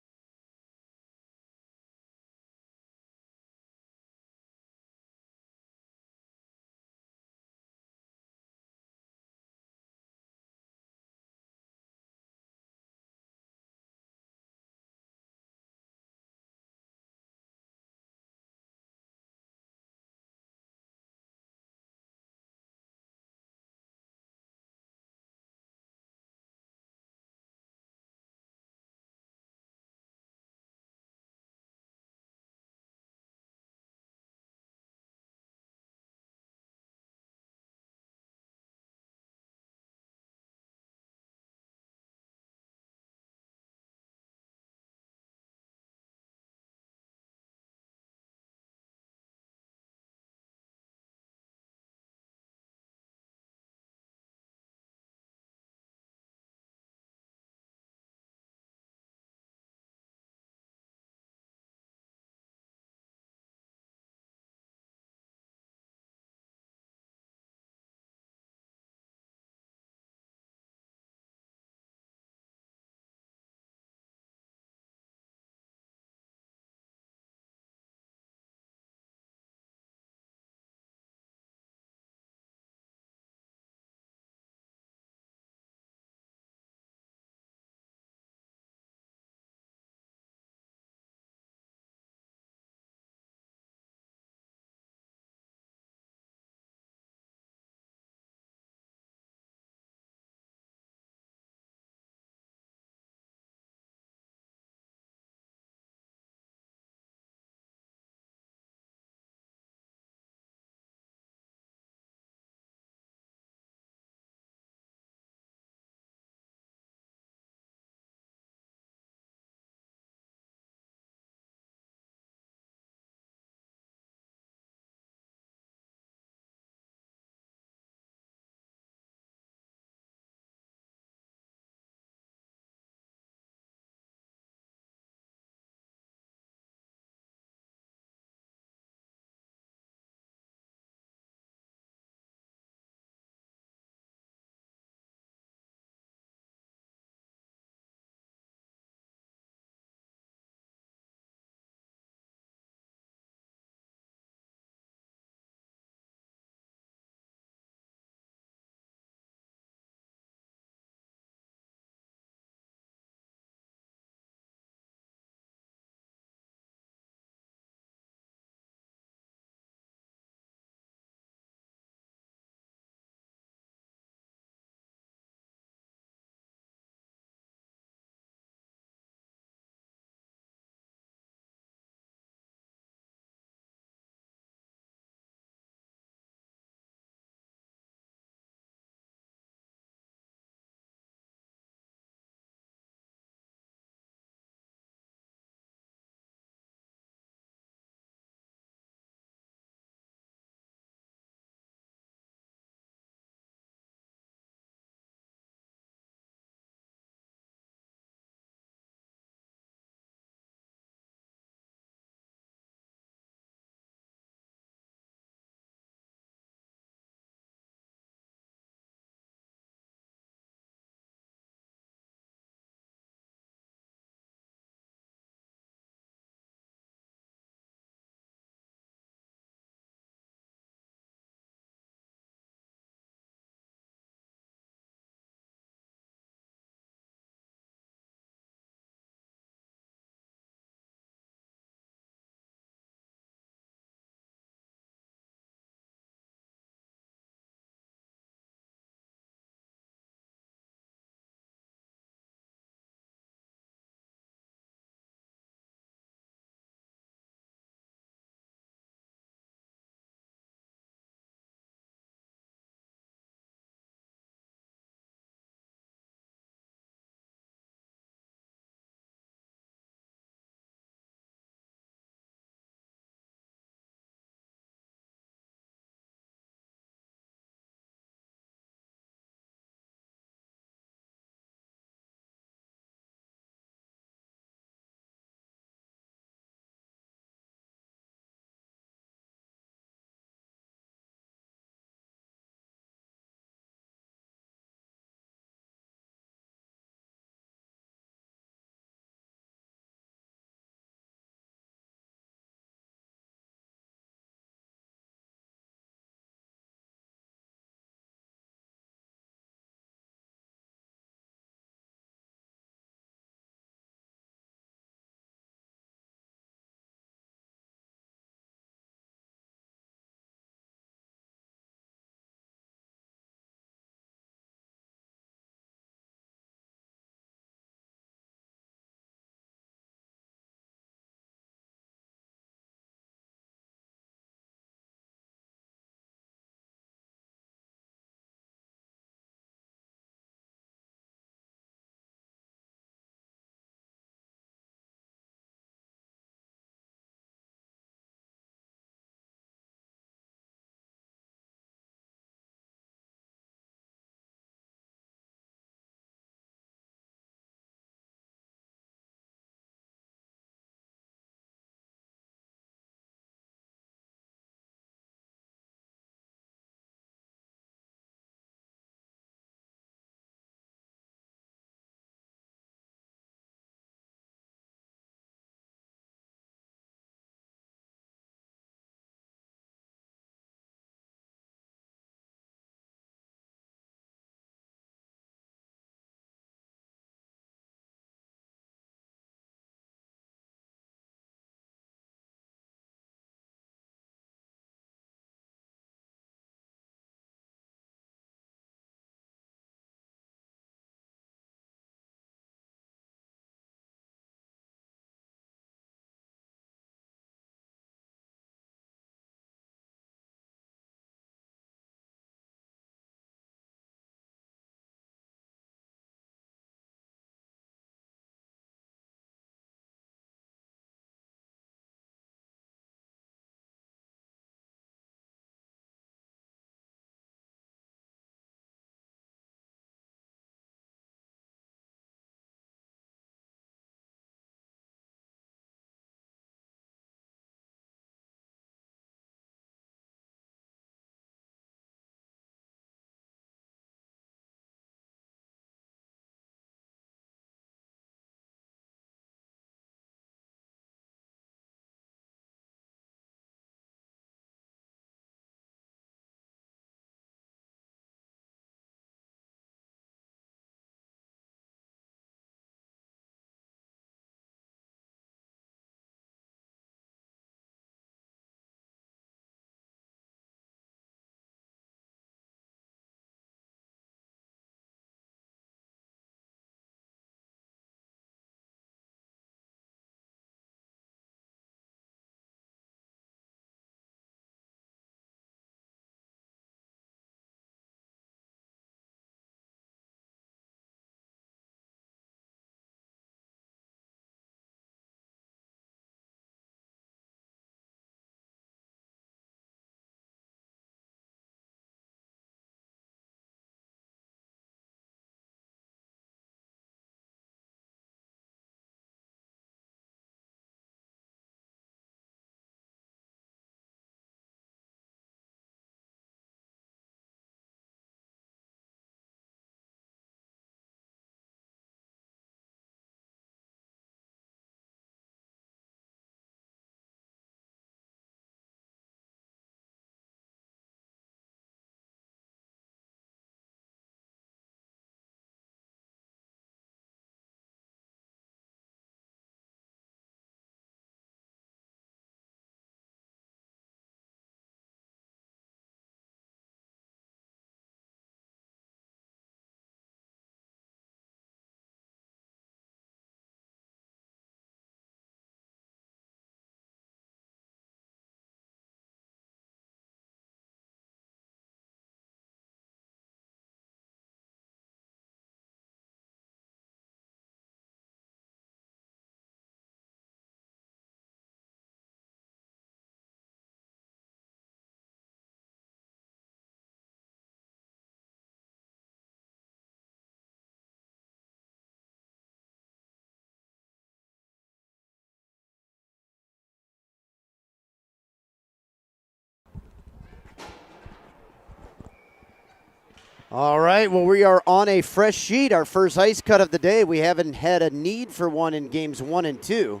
All right, well, we are on a fresh sheet, our first ice cut of the day. We haven't had a need for one in games 1 and 2.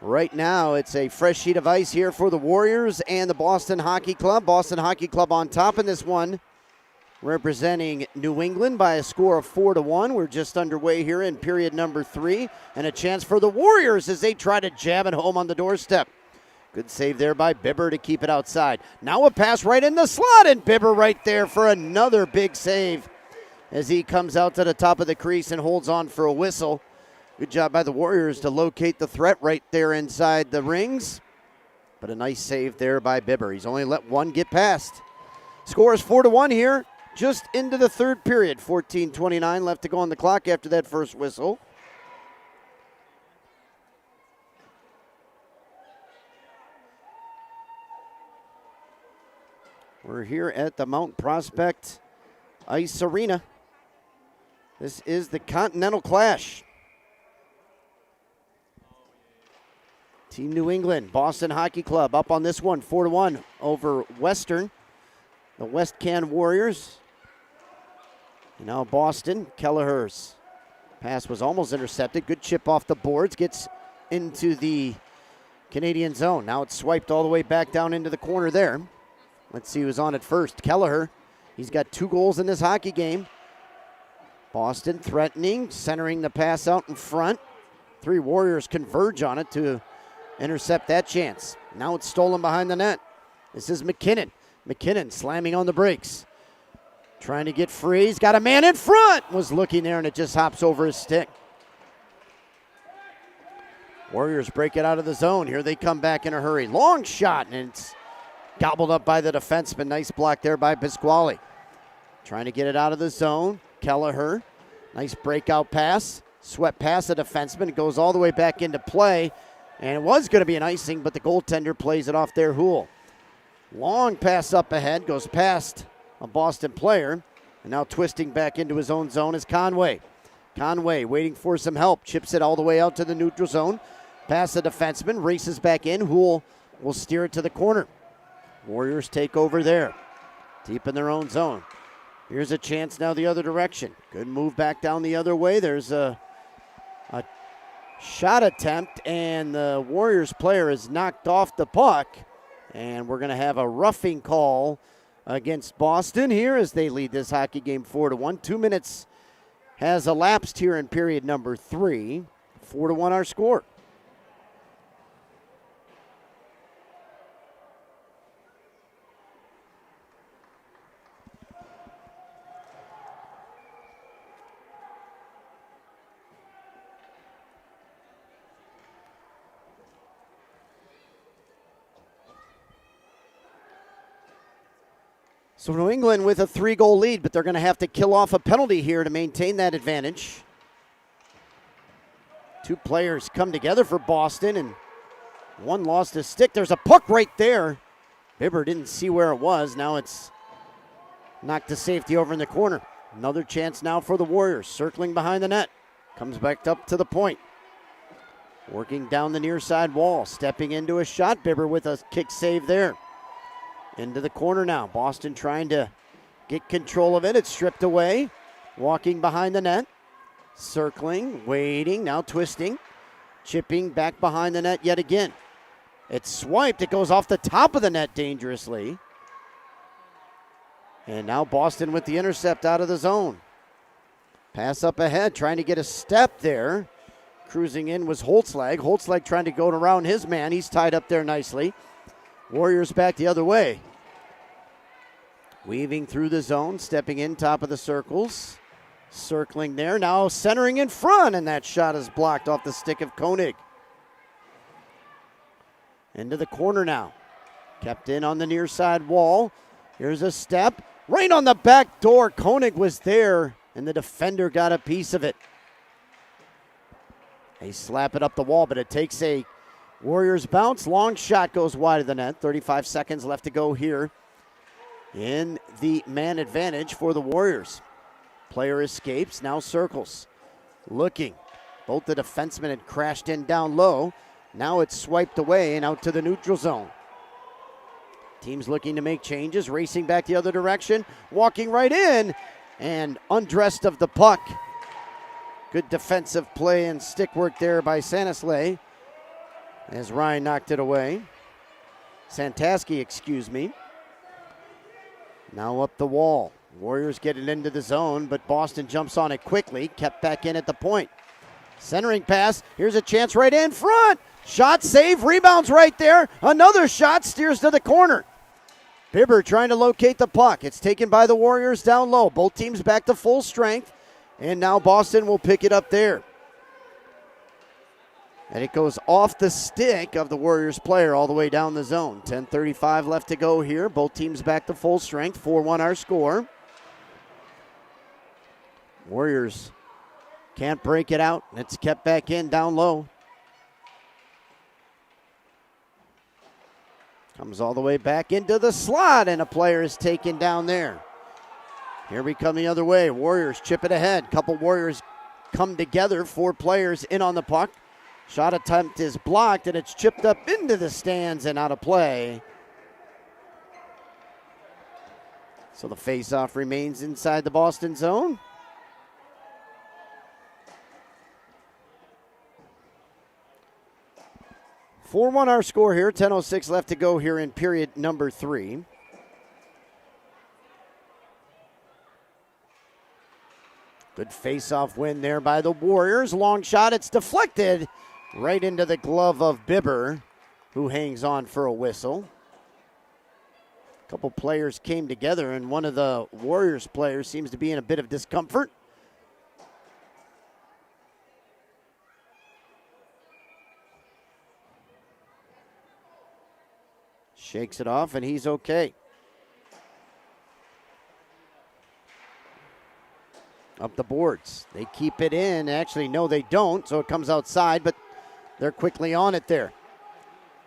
Right now, it's a fresh sheet of ice here for the Warriors and the Boston Hockey Club. Boston Hockey Club on top in this one, representing New England by a score of 4-1. We're just underway here in period number 3, and a chance for the Warriors as they try to jam it home on the doorstep. Good save there by Bibber to keep it outside. Now a pass right in the slot, and Bibber right there for another big save as he comes out to the top of the crease and holds on for a whistle. Good job by the Warriors to locate the threat right there inside the rings. But a nice save there by Bibber. He's only let one get past. Score is 4-1 here, just into the third period. 14:29 left to go on the clock after that first whistle. We're here at the Mount Prospect Ice Arena. This is the Continental Clash. Team New England, Boston Hockey Club up on this one, 4-1 over Western. The West Can Warriors. And now Boston, Kelleher's pass was almost intercepted. Good chip off the boards, gets into the Canadian zone. Now it's swiped all the way back down into the corner there. Let's see who's on it first. Kelleher, he's got 2 goals in this hockey game. Boston threatening, centering the pass out in front. 3 Warriors converge on it to intercept that chance. Now it's stolen behind the net. This is McKinnon. McKinnon slamming on the brakes. Trying to get free. He's got a man in front. Was looking there and it just hops over his stick. Warriors break it out of the zone. Here they come back in a hurry. Long shot, and it's gobbled up by the defenseman. Nice block there by Pasquale. Trying to get it out of the zone. Kelleher. Nice breakout pass. Swept past the defenseman. It goes all the way back into play. And it was going to be an icing, but the goaltender plays it off there, Houle. Long pass up ahead. Goes past a Boston player. And now twisting back into his own zone is Conway. Conway waiting for some help. Chips it all the way out to the neutral zone. Past the defenseman. Races back in. Houle will steer it to the corner. Warriors take over there. Deep in their own zone. Here's a chance now the other direction. Good move back down the other way. There's a shot attempt, and the Warriors player is knocked off the puck. And we're going to have a roughing call against Boston here as they lead this hockey game 4-1. 2 minutes has elapsed here in period number 3. 4-1 our score. So New England with a 3-goal lead, but they're going to have to kill off a penalty here to maintain that advantage. 2 players come together for Boston, and one lost his stick. There's a puck right there. Bibber didn't see where it was. Now it's knocked to safety over in the corner. Another chance now for the Warriors, circling behind the net. Comes back up to the point. Working down the near side wall, stepping into a shot. Bibber with a kick save there. Into the corner now. Boston trying to get control of it. It's stripped away. Walking behind the net. Circling, waiting, now twisting. Chipping back behind the net yet again. It's swiped. It goes off the top of the net dangerously. And now Boston with the intercept out of the zone. Pass up ahead, trying to get a step there. Cruising in was Holtzlag. Holtzlag trying to go around his man. He's tied up there nicely. Warriors back the other way. Weaving through the zone, stepping in top of the circles. Circling there, now centering in front, and that shot is blocked off the stick of Koenig. Into the corner now. Kept in on the near side wall. Here's a step. Right on the back door. Koenig was there, and the defender got a piece of it. They slap it up the wall, but it takes a Warriors bounce. Long shot goes wide of the net. 35 seconds left to go here in the man advantage for the Warriors. Player escapes, now circles. Looking. Both the defensemen had crashed in down low. Now it's swiped away and out to the neutral zone. Teams looking to make changes, racing back the other direction, walking right in, and undressed of the puck. Good defensive play and stick work there by Sanislay as Ryan knocked it away. Santaski, excuse me. Now up the wall. Warriors get it into the zone, but Boston jumps on it quickly, kept back in at the point. Centering pass, here's a chance right in front. Shot, save, rebounds right there. Another shot, steers to the corner. Bibber trying to locate the puck. It's taken by the Warriors down low. Both teams back to full strength, and now Boston will pick it up there. And it goes off the stick of the Warriors player all the way down the zone. 10:35 left to go here. Both teams back to full strength. 4-1 our score. Warriors can't break it out. It's kept back in down low. Comes all the way back into the slot, and a player is taken down there. Here we come the other way. Warriors chip it ahead. Couple Warriors come together. 4 players in on the puck. Shot attempt is blocked, and it's chipped up into the stands and out of play. So the faceoff remains inside the Boston zone. (4-1) our score here. 10:06 left to go here in period number 3. Good face-off win there by the Warriors. Long shot, it's deflected right into the glove of Bibber, who hangs on for a whistle. A couple players came together, and one of the Warriors players seems to be in a bit of discomfort. Shakes it off, and he's okay. Up the boards. They keep it in. Actually, no, they don't, so it comes outside, but they're quickly on it there.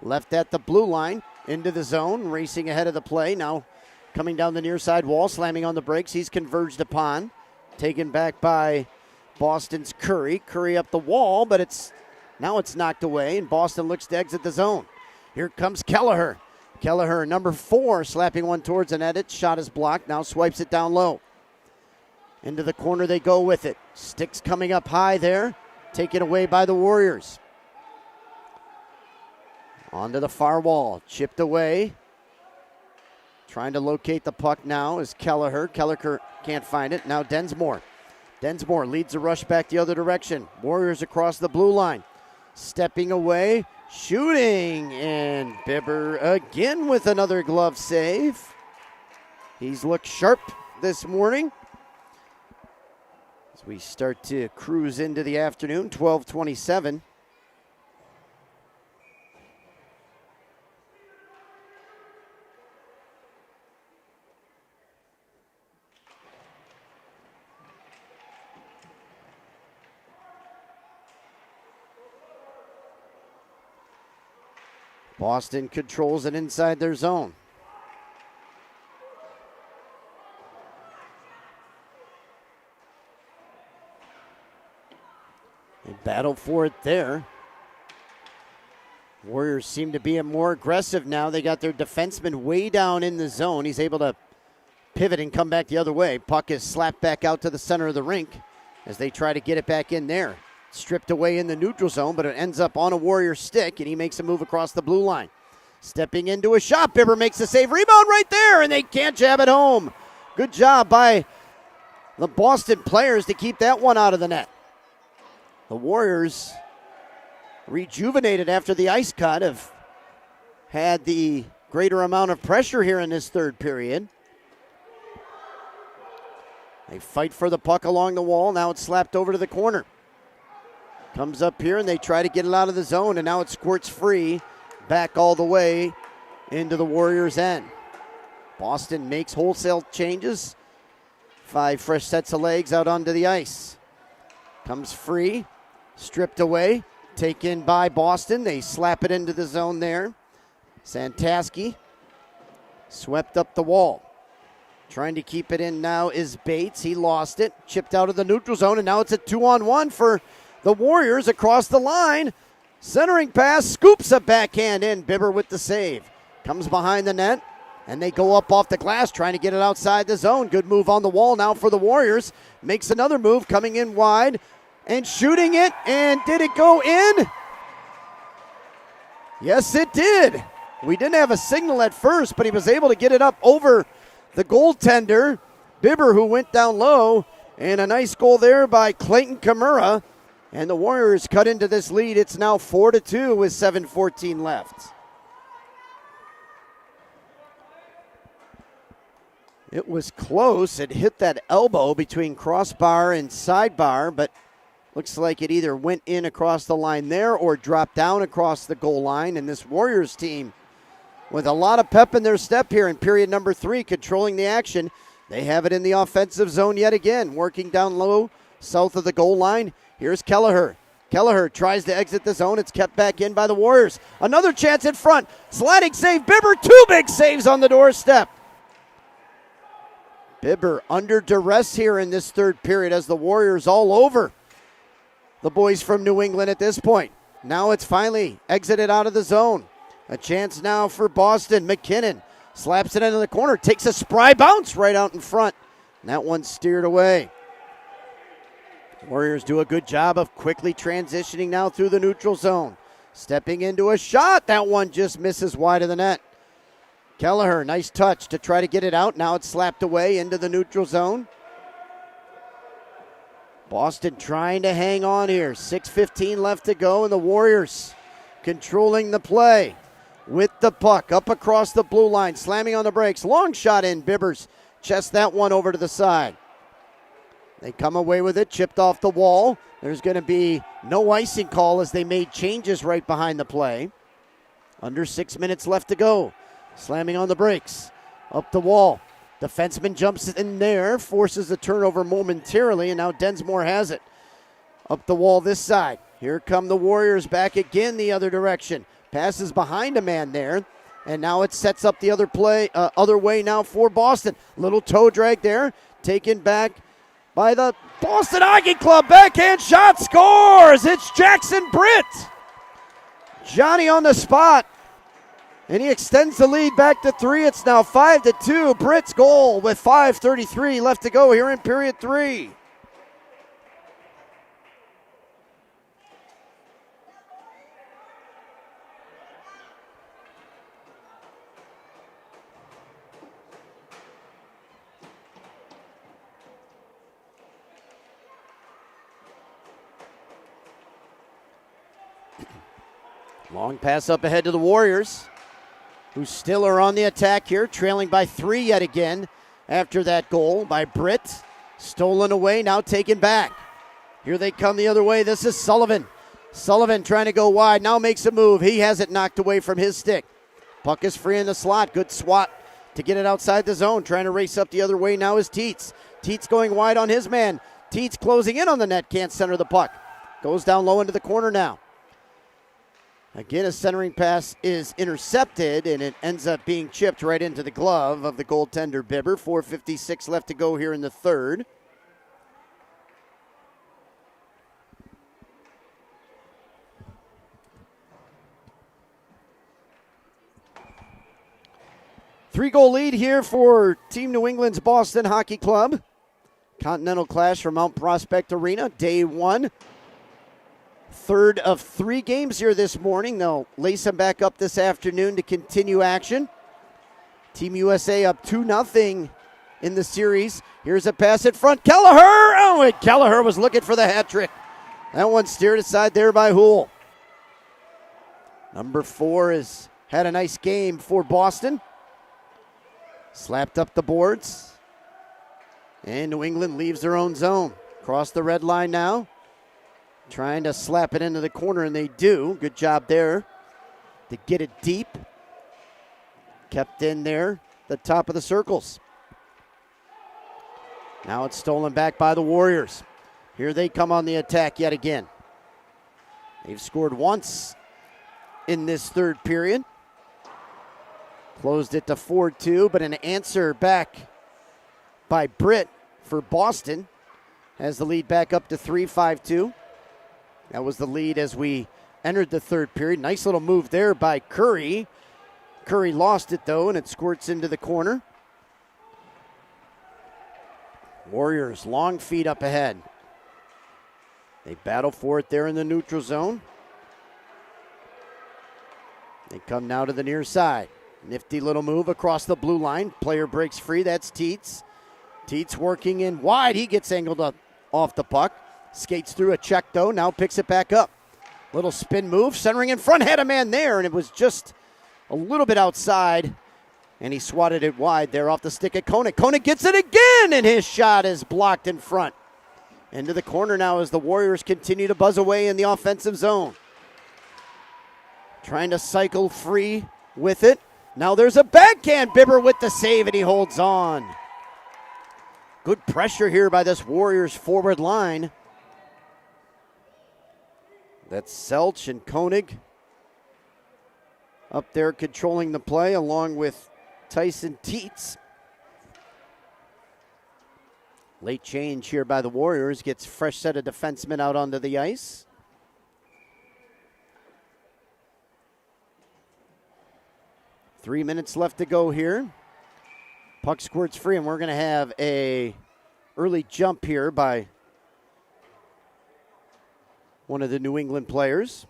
Left at the blue line, into the zone, racing ahead of the play. Now coming down the near side wall, slamming on the brakes. He's converged upon. Taken back by Boston's Curry. Curry up the wall, but now it's knocked away, and Boston looks to exit the zone. Here comes Kelleher. Kelleher, number 4, slapping one towards the net. Its shot is blocked. Now swipes it down low. Into the corner they go with it. Sticks coming up high there. Taken away by the Warriors. Onto the far wall. Chipped away. Trying to locate the puck now is Kelleher. Kelleher can't find it. Now Densmore. Densmore leads the rush back the other direction. Warriors across the blue line. Stepping away. Shooting, and Bibber again with another glove save. He's looked sharp this morning. As we start to cruise into the afternoon, 12:27. Boston controls it inside their zone. They battle for it there. Warriors seem to be more aggressive now. They got their defenseman way down in the zone. He's able to pivot and come back the other way. Puck is slapped back out to the center of the rink as they try to get it back in there. Stripped away in the neutral zone, but it ends up on a Warrior stick, and he makes a move across the blue line. Stepping into a shot, Bibber makes the save. Rebound right there, and they can't jab it home. Good job by the Boston players to keep that one out of the net. The Warriors, rejuvenated after the ice cut, have had the greater amount of pressure here in this third period. They fight for the puck along the wall. Now it's slapped over to the corner. Comes up here, and they try to get it out of the zone, and now it squirts free back all the way into the Warriors' end. Boston makes wholesale changes. 5 fresh sets of legs out onto the ice. Comes free, stripped away, taken by Boston. They slap it into the zone there. Santaski swept up the wall. Trying to keep it in now is Bates. He lost it, chipped out of the neutral zone, and now it's a 2-on-1 for the Warriors across the line. Centering pass, scoops a backhand in. Bibber with the save. Comes behind the net, And they go up off the glass, trying to get it outside the zone. Good move on the wall now for the Warriors. Makes another move, coming in wide and shooting it. And did it go in? Yes, it did. We didn't have a signal at first, but he was able to get it up over the goaltender, Bibber, who went down low. And a nice goal there by Clayton Kimura. And the Warriors cut into this lead. It's now 4-2 with 7:14 left. It was close. It hit that elbow between crossbar and sidebar, but looks like it either went in across the line there or dropped down across the goal line. And this Warriors team, with a lot of pep in their step here in period number 3, controlling the action. They have it in the offensive zone yet again, working down low south of the goal line. Here's Kelleher. Kelleher tries to exit the zone. It's kept back in by the Warriors. Another chance in front. Sliding save. Bibber, 2 big saves on the doorstep. Bibber under duress here in this third period as the Warriors all over the boys from New England at this point. Now it's finally exited out of the zone. A chance now for Boston. McKinnon slaps it into the corner, takes a spry bounce right out in front. And that one's steered away. Warriors do a good job of quickly transitioning now through the neutral zone. Stepping into a shot. That one just misses wide of the net. Kelleher, nice touch to try to get it out. Now it's slapped away into the neutral zone. Boston trying to hang on here. 6:15 left to go, and the Warriors controlling the play with the puck up across the blue line, slamming on the brakes. Long shot in. Bibbers chests that one over to the side. They come away with it, chipped off the wall. There's going to be no icing call as they made changes right behind the play. Under 6 minutes left to go. Slamming on the brakes. Up the wall. Defenseman jumps in there, forces the turnover momentarily, and now Densmore has it. Up the wall this side. Here come the Warriors back again the other direction. Passes behind a man there, and now it sets up the other way now for Boston. Little toe drag there, taken back by the Boston Hockey Club. Backhand shot, scores! It's Jackson Britt. Johnny on the spot. And he extends the lead back to 3. It's now 5-2. Britt's goal with 5:33 left to go here in period 3. Long pass up ahead to the Warriors, who still are on the attack here, trailing by 3 yet again after that goal by Britt. Stolen away, now taken back. Here they come the other way. This is Sullivan. Sullivan trying to go wide, now makes a move. He has it knocked away from his stick. Puck is free in the slot. Good swat to get it outside the zone. Trying to race up the other way now is Tietz. Tietz going wide on his man. Tietz closing in on the net, can't center the puck. Goes down low into the corner now. Again, a centering pass is intercepted, and it ends up being chipped right into the glove of the goaltender Bibber. 4:56 left to go here in the third. Three-goal lead here for Team New England's Boston Hockey Club. Continental clash from Mount Prospect Arena, day 1. Third of 3 games here this morning. They'll lace them back up this afternoon to continue action. Team USA up 2-0 in the series. Here's a pass in front. Kelleher! Oh, and Kelleher was looking for the hat trick. That one steered aside there by Houle. Number 4 has had a nice game for Boston. Slapped up the boards. And New England leaves their own zone. Cross the red line now. Trying to slap it into the corner, and they do. Good job there to get it deep. Kept in there, the top of the circles. Now it's stolen back by the Warriors. Here they come on the attack yet again. They've scored once in this third period. Closed it to 4-2, but an answer back by Britt for Boston has the lead back up to 3-5-2. That was the lead as we entered the third period. Nice little move there by Curry. Curry lost it, though, and it squirts into the corner. Warriors, long feet up ahead. They battle for it there in the neutral zone. They come now to the near side. Nifty little move across the blue line. Player breaks free. That's Teets. Teets working in wide. He gets angled up off the puck. Skates through a check, though. Now picks it back up. Little spin move. Centering in front. Had a man there, and it was just a little bit outside. And he swatted it wide there off the stick of Koenig. Koenig gets it again, and his shot is blocked in front. Into the corner now as the Warriors continue to buzz away in the offensive zone. Trying to cycle free with it. Now there's a backhand. Bibber with the save, and he holds on. Good pressure here by this Warriors forward line. That's Selch and Koenig up there controlling the play along with Tyson Teets. Late change here by the Warriors. Gets fresh set of defensemen out onto the ice. Three minutes left to go here. Puck squirts free, and we're going to have a early jump here by one of the New England players.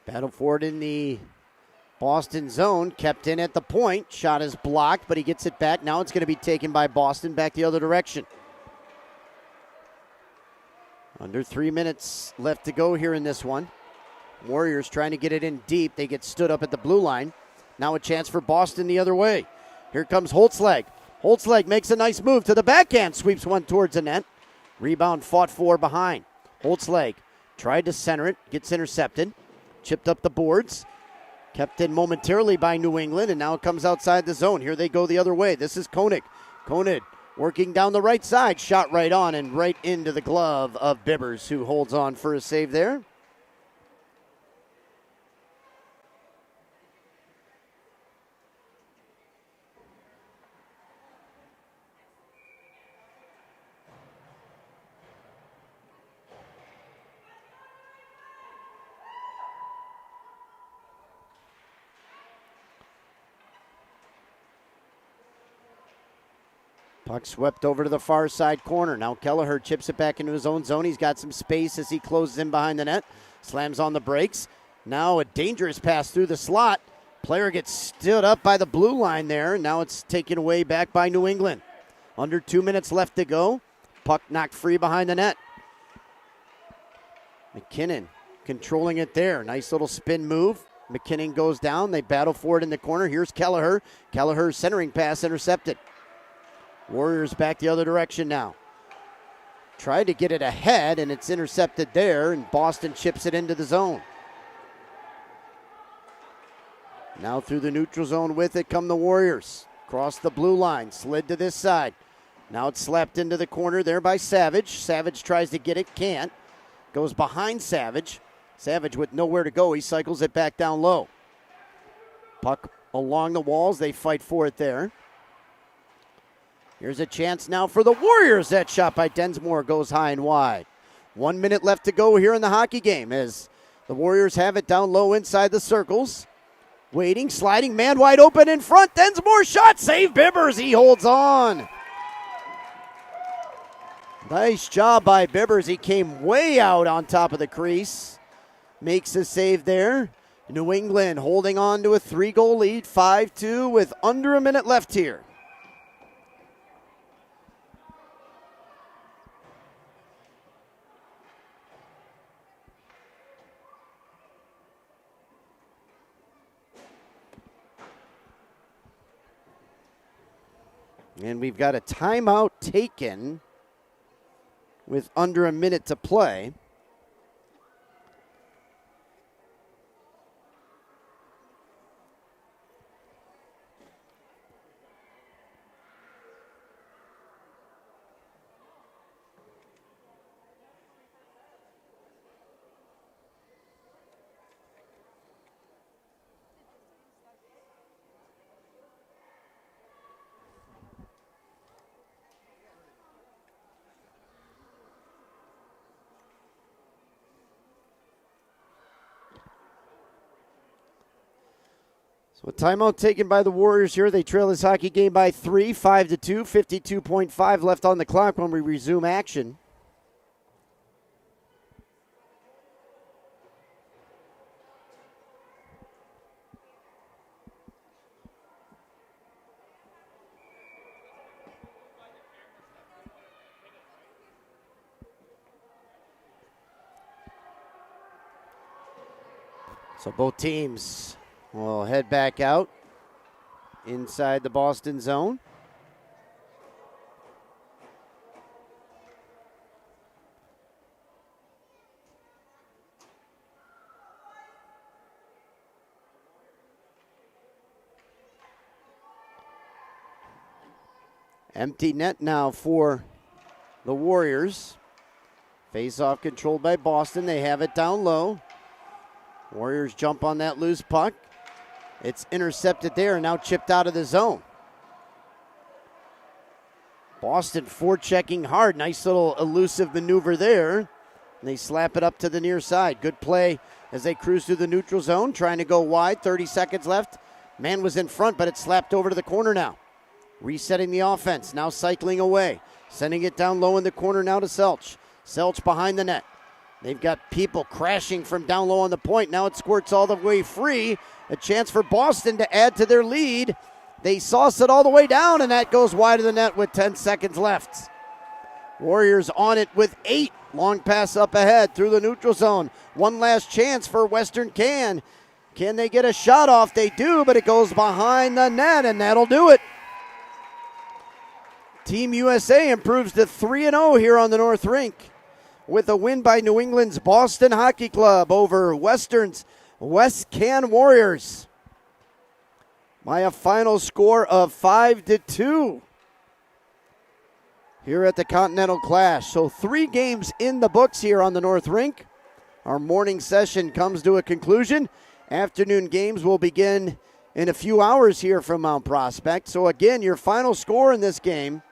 Battle for it in the Boston zone. Kept in at the point. Shot is blocked, but he gets it back. Now it's going to be taken by Boston back the other direction. Under 3 minutes left to go here in this one. Warriors trying to get it in deep. They get stood up at the blue line. Now a chance for Boston the other way. Here comes Holtzleg. Holtzleg makes a nice move to the backhand. Sweeps one towards the net. Rebound fought for behind. Holtzleg tried to center it. Gets intercepted. Chipped up the boards. Kept in momentarily by New England, and now it comes outside the zone. Here they go the other way. This is Koenig. Koenig working down the right side. Shot right on and right into the glove of Bibbers, who holds on for a save there. Puck swept over to the far side corner. Now Kelleher chips it back into his own zone. He's got some space as he closes in behind the net. Slams on the brakes. Now a dangerous pass through the slot. Player gets stood up by the blue line there. Now it's taken away back by New England. Under 2 minutes left to go. Puck knocked free behind the net. McKinnon controlling it there. Nice little spin move. McKinnon goes down. They battle for it in the corner. Here's Kelleher. Kelleher's centering pass intercepted. Warriors back the other direction now. Tried to get it ahead, and it's intercepted there, and Boston chips it into the zone. Now through the neutral zone with it come the Warriors. Cross the blue line, slid to this side. Now it's slapped into the corner there by Savage. Savage tries to get it, can't. Goes behind Savage. Savage with nowhere to go. He cycles it back down low. Puck along the walls. They fight for it there. Here's a chance now for the Warriors. That shot by Densmore goes high and wide. 1 minute left to go here in the hockey game as the Warriors have it down low inside the circles. Waiting, sliding, man wide open in front. Densmore shot, save Bibbers. He holds on. Nice job by Bibbers. He came way out on top of the crease. Makes a save there. New England holding on to a 3-goal lead, 5-2 with under a minute left here. And we've got a timeout taken with under a minute to play. So a timeout taken by the Warriors here. They trail this hockey game by 3, 5-2, 52.5 left on the clock when we resume action. So both teams will head back out inside the Boston zone. Empty net now for the Warriors. Face-off controlled by Boston. They have it down low. Warriors jump on that loose puck. It's intercepted there and now chipped out of the zone. Boston forechecking hard. Nice little elusive maneuver there. And they slap it up to the near side. Good play as they cruise through the neutral zone, trying to go wide. 30 seconds left. Man was in front, but it slapped over to the corner now. Resetting the offense. Now cycling away. Sending it down low in the corner now to Selch. Selch behind the net. They've got people crashing from down low on the point. Now it squirts all the way free. A chance for Boston to add to their lead. They sauce it all the way down, and that goes wide of the net with 10 seconds left. Warriors on it with 8. Long pass up ahead through the neutral zone. One last chance for Western Can. Can they get a shot off? They do, but it goes behind the net, and that'll do it. Team USA improves to 3-0 here on the North Rink, with a win by New England's Boston Hockey Club over Western's West Can Warriors by a final score of 5-2 here at the Continental Clash. So 3 games in the books here on the North Rink. Our morning session comes to a conclusion. Afternoon games will begin in a few hours here from Mount Prospect. So again, your final score in this game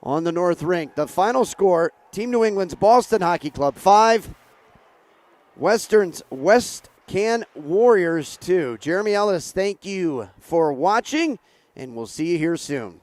on the North Rink. The final score, Team New England's Boston Hockey Club 5, Western's West Can Warriors 2. Jeremy Ellis, thank you for watching, and we'll see you here soon.